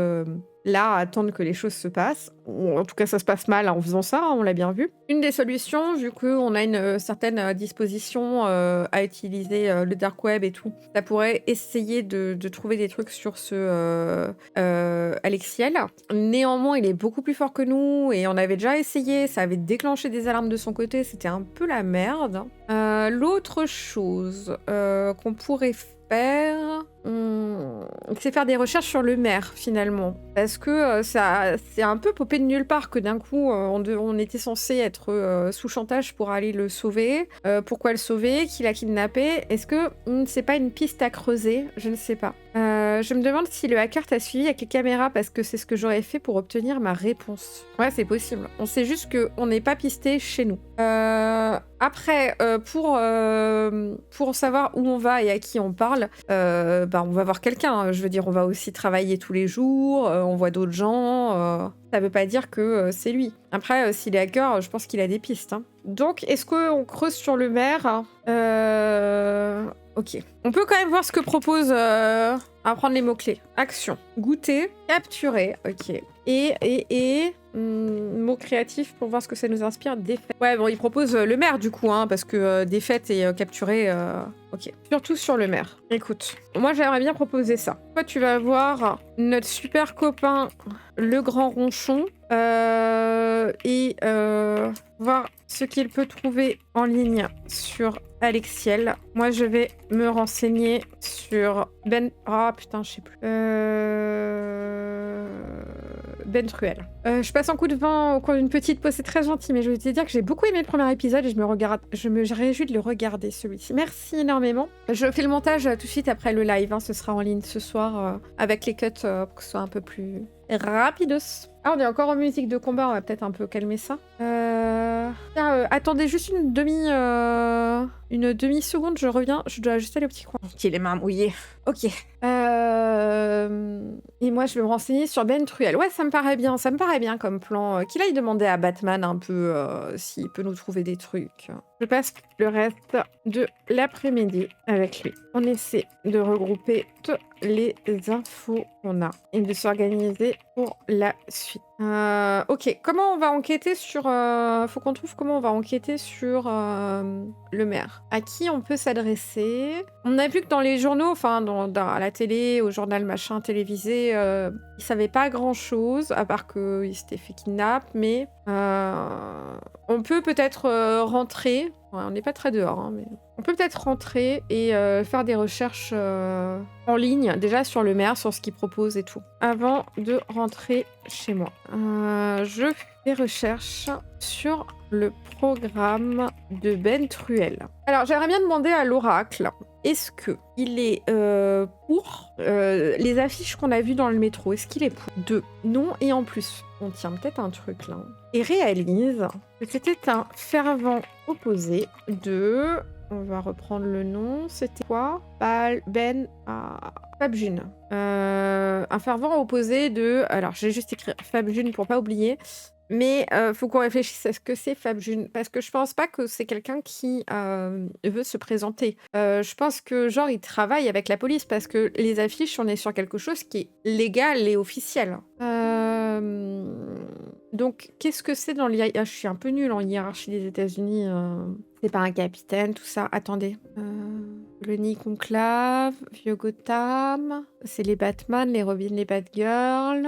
là à attendre que les choses se passent. Ou en tout cas, ça se passe mal en faisant ça, hein, on l'a bien vu. Une des solutions, vu qu'on a une certaine disposition à utiliser le dark web et tout, ça pourrait essayer de trouver des trucs sur ce Alexiel. Néanmoins, il est beaucoup plus fort que nous et on avait déjà essayé, ça avait déclenché des alarmes de son côté, c'était un peu la merde. L'autre chose qu'on pourrait faire, c'est faire des recherches sur le maire finalement, parce que ça c'est un peu popé de nulle part que d'un coup on était censé être sous chantage pour aller le sauver. Pourquoi le sauver? Qui l'a kidnappé? Est-ce que c'est pas une piste à creuser? Je ne sais pas. Je me demande si le hacker t'a suivi avec les caméras, parce que c'est ce que j'aurais fait pour obtenir ma réponse. Ouais, c'est possible. On sait juste qu'on n'est pas pisté chez nous. Après, pour savoir où on va et à qui on parle, on va voir quelqu'un. Je veux dire, on va aussi travailler tous les jours, on voit d'autres gens. Ça veut pas dire que c'est lui. Après, s'il est hacker, je pense qu'il a des pistes. Hein. Donc, est-ce qu'on creuse sur le maire? Ok. On peut quand même voir ce que propose... à prendre les mots-clés. Action. Goûter. Capturer. Ok. Mots créatifs pour voir ce que ça nous inspire. Défaite. Ouais, bon, il propose le maire du coup, hein, parce que défaite et capturer... Ok. Surtout sur le maire. Écoute, moi j'aimerais bien proposer ça. Toi, tu vas voir notre super copain, le grand ronchon, et voir ce qu'il peut trouver en ligne sur Alexiel. Moi, je vais me renseigner sur Ben... Ah, putain, je sais plus. Ben Truel. Je passe un coup de vent au cours d'une petite pause, c'est très gentil, mais je voulais te dire que j'ai beaucoup aimé le premier épisode et je me réjouis de le regarder, celui-ci. Merci énormément. Je fais le montage tout de suite après le live, hein, ce sera en ligne ce soir, avec les cuts pour que ce soit un peu plus rapidos. Ah, on est encore en musique de combat, on va peut-être un peu calmer ça. Attendez juste une demi-seconde, je reviens, je dois ajuster le petit coin. J'ai les mains mouillées. Ok. Et moi, je vais me renseigner sur Ben Truel. Ouais, ça me paraît bien comme plan. Qu'il aille demander à Batman un peu s'il peut nous trouver des trucs. Je passe le reste de l'après-midi avec lui. On essaie de regrouper toutes les infos qu'on a et de s'organiser pour la suite. Ok, comment on va enquêter sur... faut qu'on trouve comment on va enquêter sur le maire. À qui on peut s'adresser? On a vu que dans les journaux, enfin à la télé, au journal machin télévisé, il savait pas grand-chose, à part qu'il s'était fait kidnap, mais on peut peut-être rentrer. Ouais, on n'est pas très dehors, hein, mais... On peut peut-être rentrer et faire des recherches en ligne, déjà sur le maire, sur ce qu'il propose et tout, avant de rentrer chez moi. Je fais des recherches sur le programme de Ben Truel. Alors, j'aimerais bien demander à l'oracle Est-ce que il est pour les affiches qu'on a vues dans le métro? Est-ce qu'il est pour? 2. Non et en plus. On tient peut-être un truc là. Et réalise que c'était un fervent opposé de... On va reprendre le nom. C'était quoi? Fab June. Un fervent opposé de... Alors, j'ai juste écrit Fab June pour pas oublier. Mais faut qu'on réfléchisse à ce que c'est Fab June. Parce que je pense pas que c'est quelqu'un qui veut se présenter. Je pense que, genre, il travaille avec la police. Parce que les affiches, on est sur quelque chose qui est légal et officiel. Donc, qu'est-ce que c'est dans l'hiérarchie? Je suis un peu nulle en hiérarchie des États-Unis. C'est pas un capitaine, tout ça. Attendez. Le Conclave, Vieux Gotham. C'est les Batman, les Robin, les Batgirl.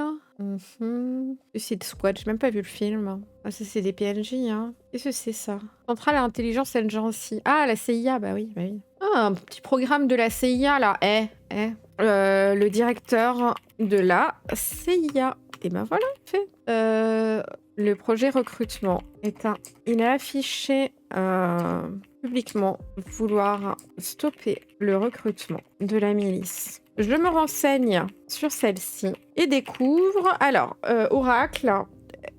Suicide Squad, j'ai même pas vu le film. Ah, ça, c'est des PNJ, hein. Qu'est-ce que c'est ça? Centrale Intelligence Agency. Ah, la CIA, bah oui, bah oui. Ah, un petit programme de la CIA, là. Le directeur de la CIA. Et ben voilà, fait. Le projet recrutement est un... Il a affiché publiquement vouloir stopper le recrutement de la milice. Je me renseigne sur celle-ci et découvre... Alors, Oracle,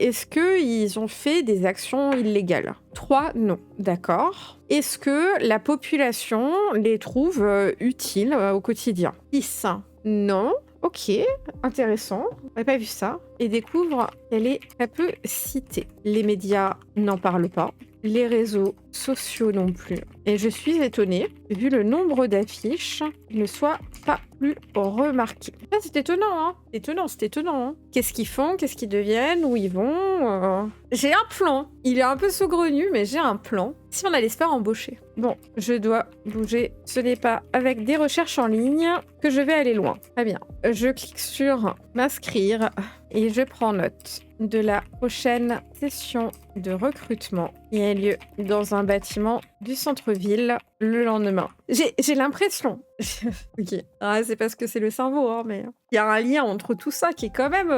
est-ce qu'ils ont fait des actions illégales? 3, non. D'accord. Est-ce que la population les trouve utiles au quotidien? 6, non. Ok, intéressant. On n'avait pas vu ça. Et découvre qu'elle est très peu citée. Les médias n'en parlent pas. Les réseaux sociaux non plus. Et je suis étonnée, vu le nombre d'affiches, qu'il ne soit pas plus remarqué. Ah, c'est étonnant, hein. C'est étonnant, hein. Qu'est-ce qu'ils font? Qu'est-ce qu'ils deviennent? Où ils vont? J'ai un plan. Il est un peu saugrenu, mais j'ai un plan. Si on allait se faire embaucher. Bon, je dois bouger. Ce n'est pas avec des recherches en ligne que je vais aller loin. Très bien. Je clique sur m'inscrire et je prends note de la prochaine session de recrutement qui a lieu dans un bâtiment du centre-ville le lendemain. J'ai l'impression... Ok. Ah, c'est parce que c'est le cerveau, hein, mais... Il y a un lien entre tout ça qui est quand même...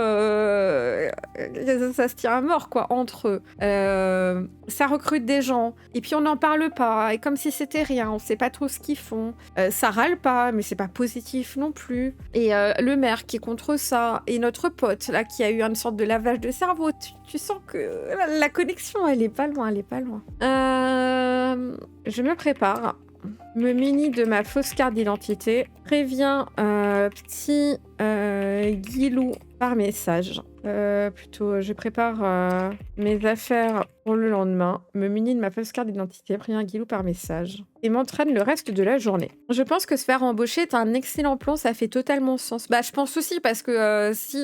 Ça se tient à mort, quoi, entre... ça recrute des gens, et puis on n'en parle pas, et comme si c'était rien, on sait pas trop ce qu'ils font. Ça râle pas, mais c'est pas positif non plus. Et le maire qui est contre ça, et notre pote, là, qui a eu une sorte de lavage de cerveau, tu sens que la connexion, elle est pas loin, elle est pas loin. Je me prépare. Me munis de ma fausse carte d'identité. Préviens petit Guilou par message. Plutôt, je prépare mes affaires pour le lendemain. Me munis de ma fausse carte d'identité. Préviens Guilou par message. Et m'entraîne le reste de la journée. Je pense que se faire embaucher est un excellent plan. Ça fait totalement sens. Bah, je pense aussi parce que si...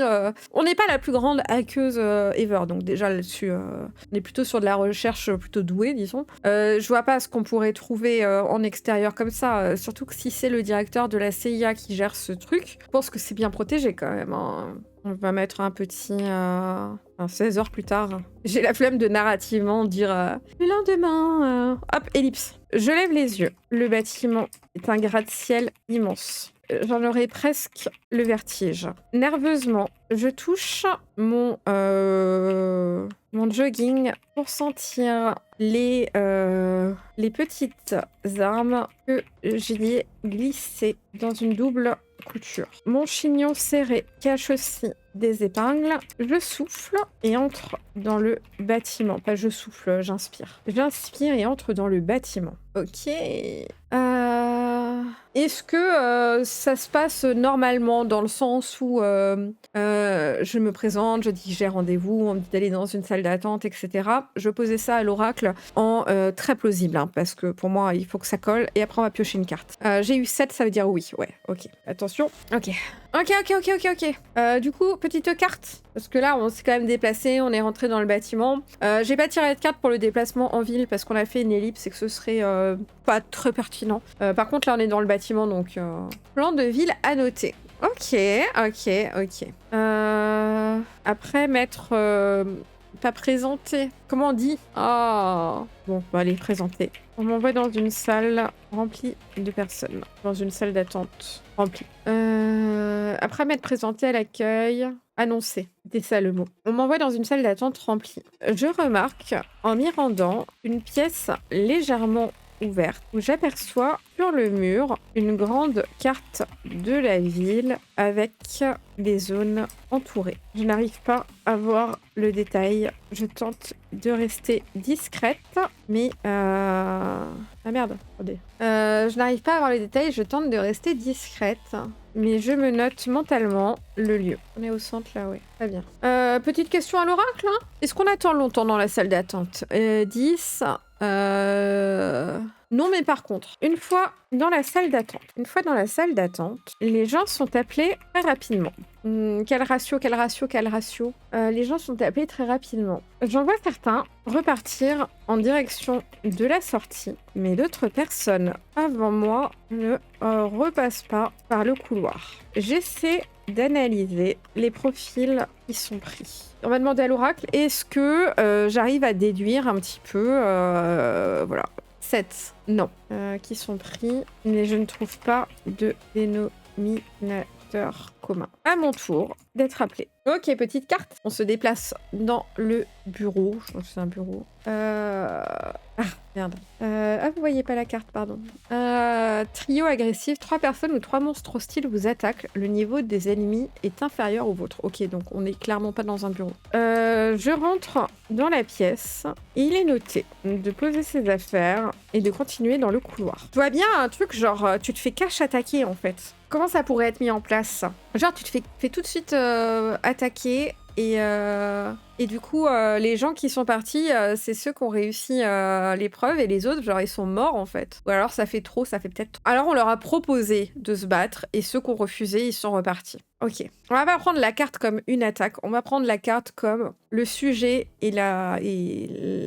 on n'est pas la plus grande hackeuse ever. Donc déjà là-dessus, on est plutôt sur de la recherche plutôt douée, disons. Je vois pas ce qu'on pourrait trouver en extérieur comme ça. Surtout que si c'est le directeur de la CIA qui gère ce truc, je pense que c'est bien protégé quand même, hein. On va mettre un petit... 16 heures plus tard. J'ai la flemme de narrativement dire le lendemain... Hop, ellipse. Je lève les yeux. Le bâtiment est un gratte-ciel immense. J'en aurais presque le vertige. Nerveusement, je touche mon jogging pour sentir les petites armes que j'y ai glissées dans une double couture. Mon chignon serré cache aussi des épingles. Je souffle et entre dans le bâtiment. Pas je souffle, j'inspire. J'inspire et entre dans le bâtiment. Ok. Est-ce que ça se passe normalement dans le sens où je me présente, je dis j'ai rendez-vous, on me dit d'aller dans une salle d'attente, etc. Je posais ça à l'oracle en très plausible, hein, parce que pour moi, il faut que ça colle. Et après, on va piocher une carte. J'ai eu 7, ça veut dire oui. Ouais, ok. Attention. Ok. Du coup, petite carte. Parce que là, on s'est quand même déplacé, on est rentré dans le bâtiment. J'ai pas tiré de carte pour le déplacement en ville parce qu'on a fait une ellipse et que ce serait pas très pertinent. Par contre, là, on est dans le bâtiment, donc plan de ville à noter. Ok. Après, mettre... pas présenter. Comment on dit? Ah. Bon, bah, allez, présenter. On m'envoie dans une salle remplie de personnes. Dans une salle d'attente remplie. Après m'être présenté à l'accueil, annoncer. C'était ça le mot. On m'envoie dans une salle d'attente remplie. Je remarque, en m'y rendant, une pièce légèrement ouverte où j'aperçois sur le mur une grande carte de la ville avec des zones entourées. Je n'arrive pas à voir le détail. Je tente de rester discrète, mais... Ah merde, attendez. Je n'arrive pas à voir les détails, je tente de rester discrète. Mais je me note mentalement le lieu. On est au centre là, ouais. Très bien. Petite question à l'oracle, hein. Est-ce qu'on attend longtemps dans la salle d'attente 10. Non, mais par contre, une fois dans la salle d'attente, les gens sont appelés très rapidement. Quel ratio les gens sont appelés très rapidement. J'en vois certains repartir en direction de la sortie, mais d'autres personnes avant moi ne repassent pas par le couloir. J'essaie d'analyser les profils qui sont pris. On va demander à l'oracle, est-ce que j'arrive à déduire un petit peu, voilà, 7, non, qui sont pris, mais je ne trouve pas de dénominateur commun. À mon tour d'être appelé. Ok, petite carte. On se déplace dans le bureau. Je pense que c'est un bureau. Ah, merde. Vous voyez pas la carte, pardon. Trio agressif. 3 personnes ou 3 monstres hostiles vous attaquent. Le niveau des ennemis est inférieur au vôtre. Ok, donc on n'est clairement pas dans un bureau. Je rentre dans la pièce. Et il est noté de poser ses affaires et de continuer dans le couloir. Je vois bien un truc genre, tu te fais cash attaquer en fait. Comment ça pourrait être mis en place? Genre, tu te fais tout de suite attaquer et du coup, les gens qui sont partis, c'est ceux qui ont réussi l'épreuve et les autres, genre, ils sont morts en fait. Ou alors ça fait trop, ça fait peut-être trop. Alors on leur a proposé de se battre et ceux qui ont refusé, ils sont repartis. Ok. On va pas prendre la carte comme une attaque, on va prendre la carte comme le sujet et la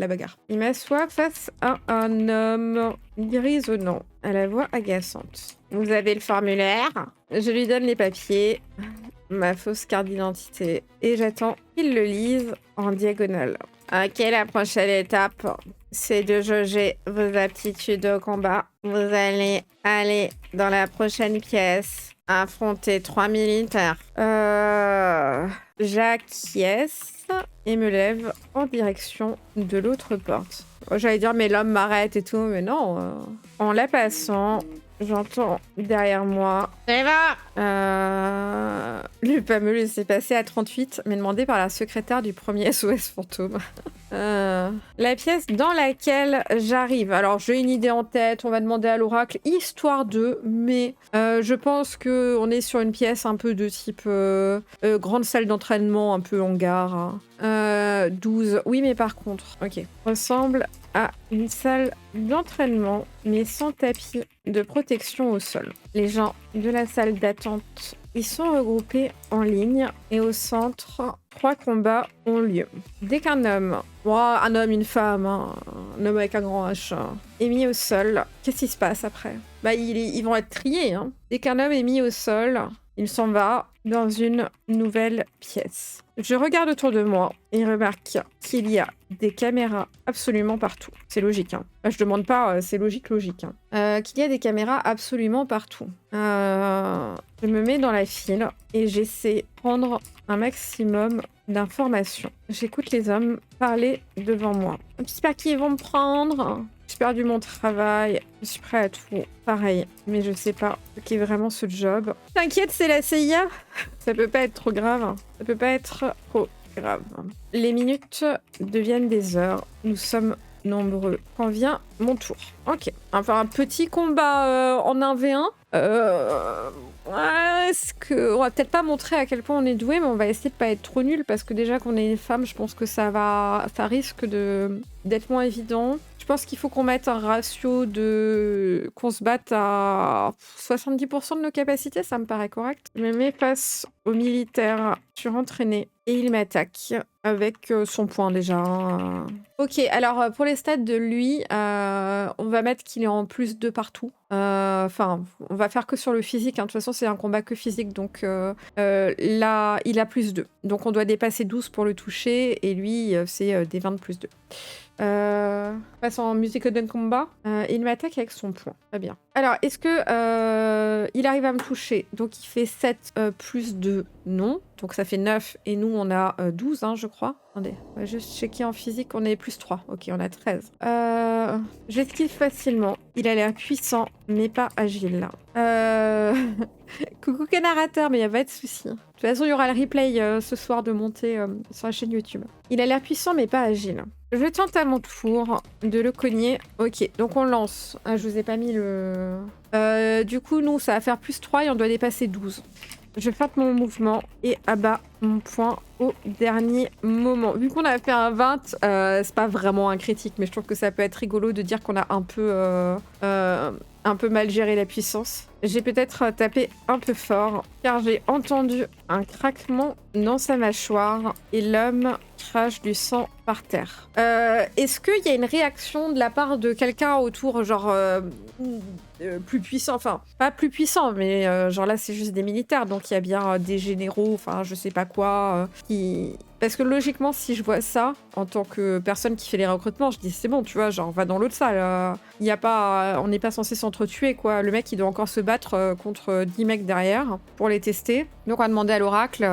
bagarre. Il m'assoit face à un homme grisonnant, à la voix agaçante. Vous avez le formulaire. Je lui donne les papiers, ma fausse carte d'identité, et j'attends qu'il le lise en diagonale. Ok, la prochaine étape, c'est de jauger vos aptitudes au combat. Vous allez aller dans la prochaine pièce, affronter 3 militaires. J'acquiesce et me lève en direction de l'autre porte. J'allais dire, mais l'homme m'arrête et tout, mais non. En la passant, j'entends derrière moi. Ça va. Le fameux laisser passer à 38, mais demandé par la secrétaire du premier SOS fantôme. La pièce dans laquelle j'arrive. Alors, j'ai une idée en tête, on va demander à l'oracle, histoire de, mais je pense qu'on est sur une pièce un peu de type grande salle d'entraînement, un peu hangar. Hein. 12. Oui, mais par contre, ok. Ressemble à une salle d'entraînement, mais sans tapis de protection au sol. Les gens de la salle d'attente, ils sont regroupés en ligne et au centre, 3 combats ont lieu. Dès qu'un homme, un homme, une femme, hein, un homme avec un grand H, est mis au sol, qu'est-ce qui se passe après? Ils vont être triés. Hein. Dès qu'un homme est mis au sol, il s'en va dans une nouvelle pièce. Je regarde autour de moi et remarque qu'il y a des caméras absolument partout. C'est logique, hein. Je demande pas, c'est logique. Hein. Qu'il y a des caméras absolument partout. Je me mets dans la file et j'essaie de prendre un maximum d'informations. J'écoute les hommes parler devant moi. J'espère qu'ils vont me prendre. J'ai perdu mon travail, je suis prêt à tout. Pareil, mais je sais pas ce qu'est vraiment ce job. T'inquiète, c'est la CIA. Ça peut pas être trop grave. Ça peut pas être trop grave. Les minutes deviennent des heures. Nous sommes nombreux. Quand vient mon tour. Ok. Enfin, un petit combat en 1v1. Est-ce que... On va peut-être pas montrer à quel point on est doué, mais on va essayer de pas être trop nul parce que déjà qu'on est une femme, je pense que ça risque d'être moins évident. Je pense qu'il faut qu'on mette un ratio qu'on se batte à 70% de nos capacités, ça me paraît correct. Je me mets face au militaire surentraîné et il m'attaque avec son poing déjà. Hein. Ok, alors pour les stats de lui, on va mettre qu'il est en plus 2 partout. Enfin, on va faire que sur le physique. Hein. De toute façon, c'est un combat que physique. Donc là, il a plus 2. Donc on doit dépasser 12 pour le toucher. Et lui, c'est des 20 plus 2. Passe en musique de combat. Il m'attaque avec son poing. Très bien. Alors, est-ce que il arrive à me toucher? Donc, il fait 7 plus 2, non. Donc, ça fait 9. Et nous, on a 12, hein, je crois. Attendez, on va juste checker en physique. On est plus 3. Ok, on a 13. J'esquive facilement. Il a l'air puissant, mais pas agile. Coucou narrateur, mais il n'y a pas de souci. De toute façon, il y aura le replay ce soir de monter sur la chaîne YouTube. Il a l'air puissant, mais pas agile. Je tente à mon tour de le cogner. Ok, donc on lance. Ah, je vous ai pas mis le... du coup, nous, ça va faire plus 3 et on doit dépasser 12. Je fais mon mouvement et abat mon point au dernier moment. Vu qu'on a fait un 20, c'est pas vraiment un critique, mais je trouve que ça peut être rigolo de dire qu'on a un peu mal géré la puissance. J'ai peut-être tapé un peu fort, car j'ai entendu un craquement dans sa mâchoire et l'homme crache du sang par terre. Est-ce qu'il y a une réaction de la part de quelqu'un autour, genre plus puissant, enfin pas plus puissant, mais genre là c'est juste des militaires, donc il y a bien des généraux, enfin je sais pas quoi, qui... Parce que logiquement, si je vois ça, en tant que personne qui fait les recrutements, je dis c'est bon, tu vois, genre va dans l'autre salle. Y a pas, on n'est pas censé s'entretuer, quoi. Le mec, il doit encore se battre contre 10 mecs derrière pour les tester. Donc on va demander à l'oracle,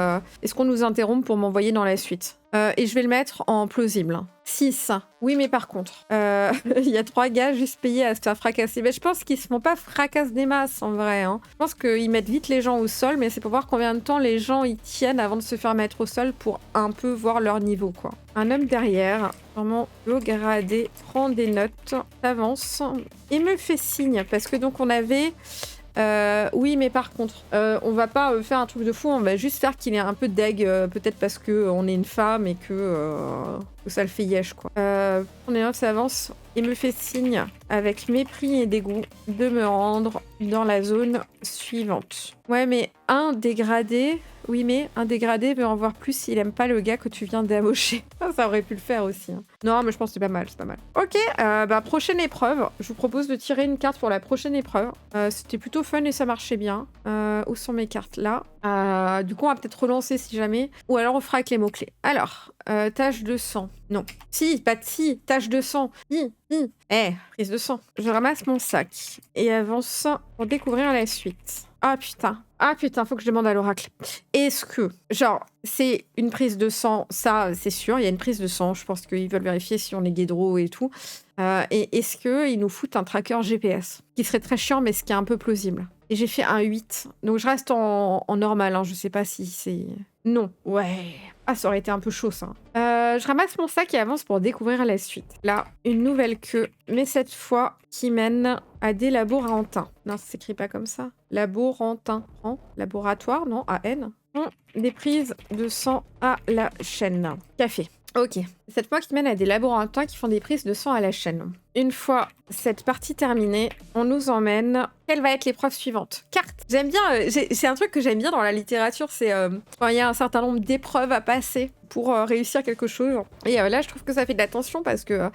est-ce qu'on nous interrompt pour m'envoyer dans la suite? Et je vais le mettre en plausible. 6. Oui, mais par contre, il y a 3 gars juste payés à se faire fracasser. Mais je pense qu'ils se font pas fracasse des masses, en vrai. Hein. Je pense qu'ils mettent vite les gens au sol, mais c'est pour voir combien de temps les gens y tiennent avant de se faire mettre au sol pour un peu voir leur niveau, quoi. Un homme derrière, vraiment haut gradé, prend des notes, avance et me fait signe. Parce que donc on avait... oui, mais par contre, on va pas faire un truc de fou, on va juste faire qu'il ait un peu de deg, peut-être parce que on est une femme et que ça le fait yesh, quoi. On est off, ça avance et me fait signe, avec mépris et dégoût, de me rendre dans la zone suivante. Ouais, mais un dégradé... Oui, mais un dégradé veut en voir plus s'il aime pas le gars que tu viens d'amocher. Ça aurait pu le faire aussi. Hein. Non, mais je pense que c'est pas mal, c'est pas mal. Ok, prochaine épreuve. Je vous propose de tirer une carte pour la prochaine épreuve. C'était plutôt fun et ça marchait bien. Où sont mes cartes? Là. Du coup, on va peut-être relancer si jamais. Ou alors, on fera avec les mots-clés. Alors, tache de sang. Non. Si, pas de si. Tache de sang. Prise de sang. Je ramasse mon sac et avance pour découvrir la suite. Ah putain, faut que je demande à l'oracle. Est-ce que, genre, c'est une prise de sang? Ça, c'est sûr, il y a une prise de sang. Je pense qu'ils veulent vérifier si on est guédro et tout. Et est-ce qu'ils nous foutent un tracker GPS? Qui serait très chiant, mais ce qui est un peu plausible. Et j'ai fait un 8. Donc je reste en normal, hein. Je sais pas si c'est... Non. Ouais. Ah, ça aurait été un peu chaud, ça. Je ramasse mon sac et avance pour découvrir la suite. Là, une nouvelle queue, mais cette fois qui mène à des laborantins. Non, ça s'écrit pas comme ça. Laborantin. Laboratoire, non, AN. Des prises de sang à la chaîne. Café. Ok. Cette fois qui mène à des laborantins qui font des prises de sang à la chaîne. Une fois cette partie terminée, on nous emmène... Quelle va être l'épreuve suivante? Carte. J'aime bien... c'est un truc que j'aime bien dans la littérature, c'est quand il y a un certain nombre d'épreuves à passer pour réussir quelque chose. Et là, je trouve que ça fait de la tension parce que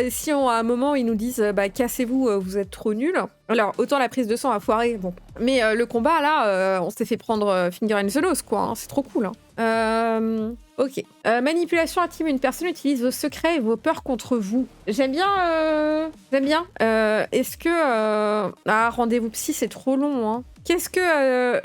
si à un moment, ils nous disent cassez-vous, vous êtes trop nuls. Alors, autant la prise de sang a foiré, bon. Mais le combat, là, on s'est fait prendre finger in the nose, quoi. Hein, c'est trop cool. Hein. Ok. Manipulation intime. Une personne utilise vos secrets et vos peurs contre vous. J'aime bien. Est-ce que... rendez-vous psy, c'est trop long. Hein. Qu'est-ce que...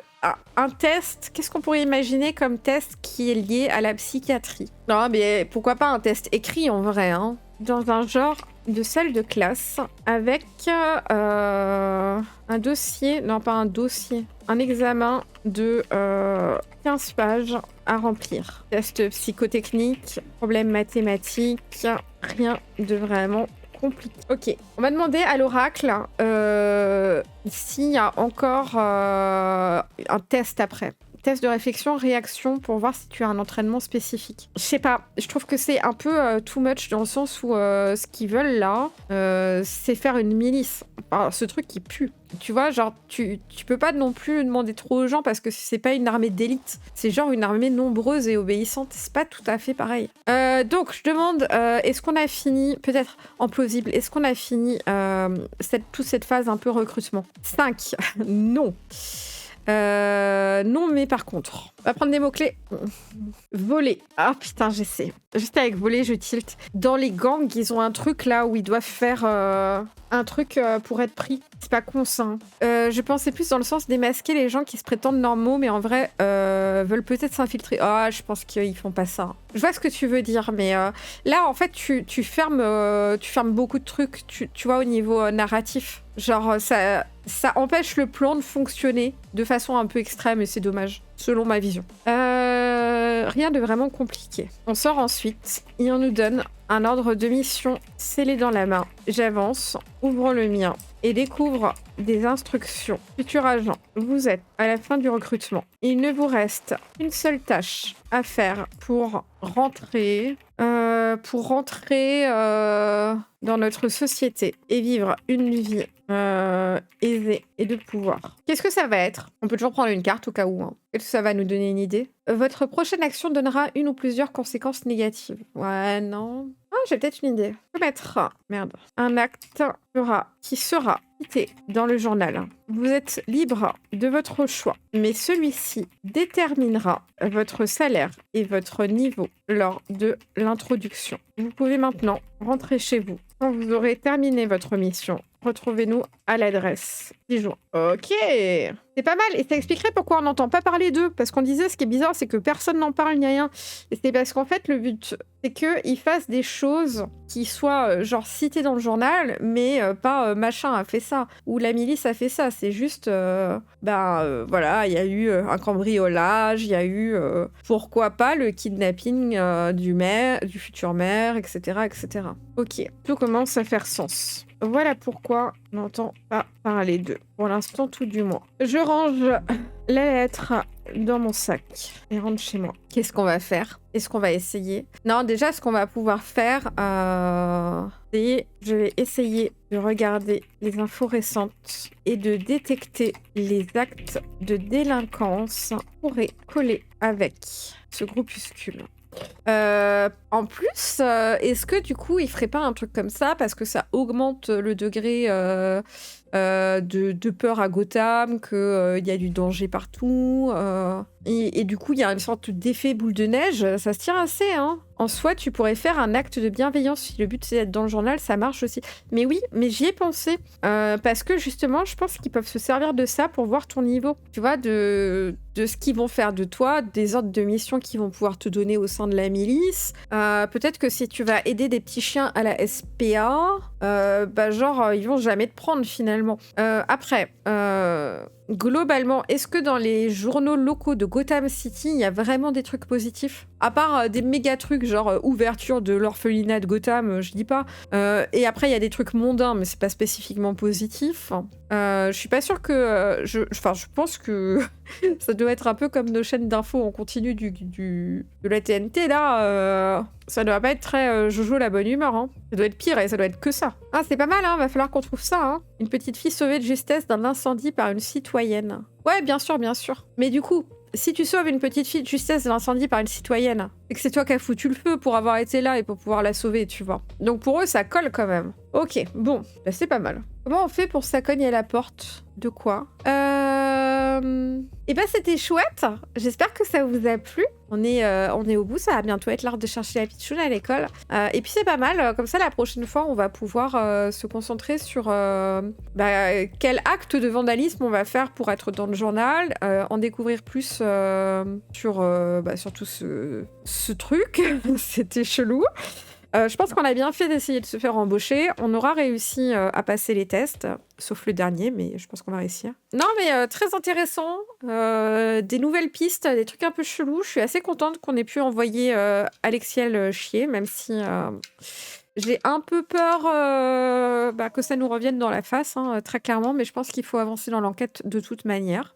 un test, qu'est-ce qu'on pourrait imaginer comme test qui est lié à la psychiatrie? Non, mais pourquoi pas un test écrit en vrai, hein? Dans un genre de salle de classe avec un dossier, non pas un dossier, un examen de 15 pages à remplir. Test psychotechnique, problème mathématique, rien de vraiment compliqué. Ok, on va demander à l'oracle s'il y a encore un test après. Test de réflexion, réaction pour voir si tu as un entraînement spécifique. Je sais pas, je trouve que c'est un peu too much dans le sens où ce qu'ils veulent là, c'est faire une milice. Enfin, ce truc qui pue. Tu vois, genre, tu peux pas non plus demander trop aux gens parce que c'est pas une armée d'élite. C'est genre une armée nombreuse et obéissante. C'est pas tout à fait pareil. Donc, je demande, est-ce qu'on a fini, peut-être en plausible, est-ce qu'on a fini toute cette phase un peu recrutement? 5. Non. Non, mais par contre, on va prendre des mots-clés. Voler. Ah putain, j'essaie. Juste avec voler, je tilt. Dans les gangs, ils ont un truc là où ils doivent faire un truc pour être pris. C'est pas con ça. Hein. Je pensais plus dans le sens démasquer les gens qui se prétendent normaux, mais en vrai veulent peut-être s'infiltrer. Ah, je pense qu'ils font pas ça. Je vois ce que tu veux dire, mais là, en fait, tu fermes beaucoup de trucs, tu vois, au niveau narratif. Genre, ça empêche le plan de fonctionner de façon un peu extrême et c'est dommage, selon ma vision. Rien de vraiment compliqué. On sort ensuite et on nous donne un ordre de mission scellé dans la main. J'avance, ouvre le mien et découvre des instructions. Futur agent, vous êtes à la fin du recrutement. Il ne vous reste une seule tâche à faire pour rentrer dans notre société et vivre une vie aisée et de pouvoir. Qu'est-ce que ça va être? On peut toujours prendre une carte au cas où. Hein. Est-ce que ça va nous donner une idée? Votre prochaine action donnera une ou plusieurs conséquences négatives. Ouais, non. Ah, j'ai peut-être une idée. Je peux mettre un acte qui sera cité dans le journal. Vous êtes libre de votre choix, mais celui-ci déterminera votre salaire et votre niveau lors de l'introduction. Vous pouvez maintenant rentrer chez vous. Quand vous aurez terminé votre mission, retrouvez-nous à l'adresse 10 jours. Ok, c'est pas mal. Et ça expliquerait pourquoi on n'entend pas parler d'eux. Parce qu'on disait, ce qui est bizarre, c'est que personne n'en parle ni rien. Et c'est parce qu'en fait, le but, c'est qu'ils fassent des choses qui soient genre citées dans le journal, mais pas machin a fait ça, ou la milice a fait ça. C'est juste, voilà, il y a eu un cambriolage, il y a eu, pourquoi pas, le kidnapping du futur maire, etc., etc. Ok, tout commence à faire sens. Voilà pourquoi on n'entend pas parler d'eux. Pour l'instant, tout du moins. Je range la lettre dans mon sac et rentre chez moi. Qu'est-ce qu'on va faire? Est-ce qu'on va essayer? Non, déjà, ce qu'on va pouvoir faire, c'est... Je vais essayer de regarder les infos récentes et de détecter les actes de délinquance qui pourraient coller avec ce groupuscule. En plus, est-ce que du coup, il ferait pas un truc comme ça parce que ça augmente le degré de peur à Gotham, qu'il y a du danger partout, et du coup, il y a une sorte d'effet boule de neige, ça se tient assez, hein. En soi, tu pourrais faire un acte de bienveillance si le but c'est d'être dans le journal, ça marche aussi. Mais oui, mais j'y ai pensé, parce que justement, je pense qu'ils peuvent se servir de ça pour voir ton niveau, tu vois, de ce qu'ils vont faire de toi, des ordres de mission qu'ils vont pouvoir te donner au sein de la milice. Peut-être que si tu vas aider des petits chiens à la SPA, ils vont jamais te prendre finalement. Après, globalement, est-ce que dans les journaux locaux de Gotham City, il y a vraiment des trucs positifs? À part des méga trucs, genre ouverture de l'orphelinat de Gotham, je dis pas. Et après, il y a des trucs mondains, mais c'est pas spécifiquement positif. Je suis pas sûre que... je pense que ça doit être un peu comme nos chaînes d'infos en continu de la TNT, là. Ça doit pas être très Jojo la bonne humeur, hein. Ça doit être pire et ça doit être que ça. Ah, c'est pas mal, hein. Va falloir qu'on trouve ça, hein. Une petite fille sauvée de justesse d'un incendie par une citoyenne. Ouais, bien sûr, bien sûr. Mais du coup... Si tu sauves une petite fille de justesse de l'incendie par une citoyenne, c'est que c'est toi qui as foutu le feu pour avoir été là et pour pouvoir la sauver, tu vois. Donc pour eux, ça colle quand même. Ok, bon, c'est pas mal. Comment on fait pour ça cogner à la porte? De quoi? Eh ben c'était chouette. J'espère que ça vous a plu. On est au bout, ça va bientôt être l'heure de chercher la pitchoune à l'école. Et puis c'est pas mal, comme ça la prochaine fois on va pouvoir se concentrer sur quel acte de vandalisme on va faire pour être dans le journal, en découvrir plus sur tout ce truc. C'était chelou. Je pense qu'on a bien fait d'essayer de se faire embaucher. On aura réussi à passer les tests, sauf le dernier, mais je pense qu'on va réussir. Non, mais très intéressant. Des nouvelles pistes, des trucs un peu chelous. Je suis assez contente qu'on ait pu envoyer Alexiel chier, même si j'ai un peu peur que ça nous revienne dans la face, hein, très clairement. Mais je pense qu'il faut avancer dans l'enquête de toute manière.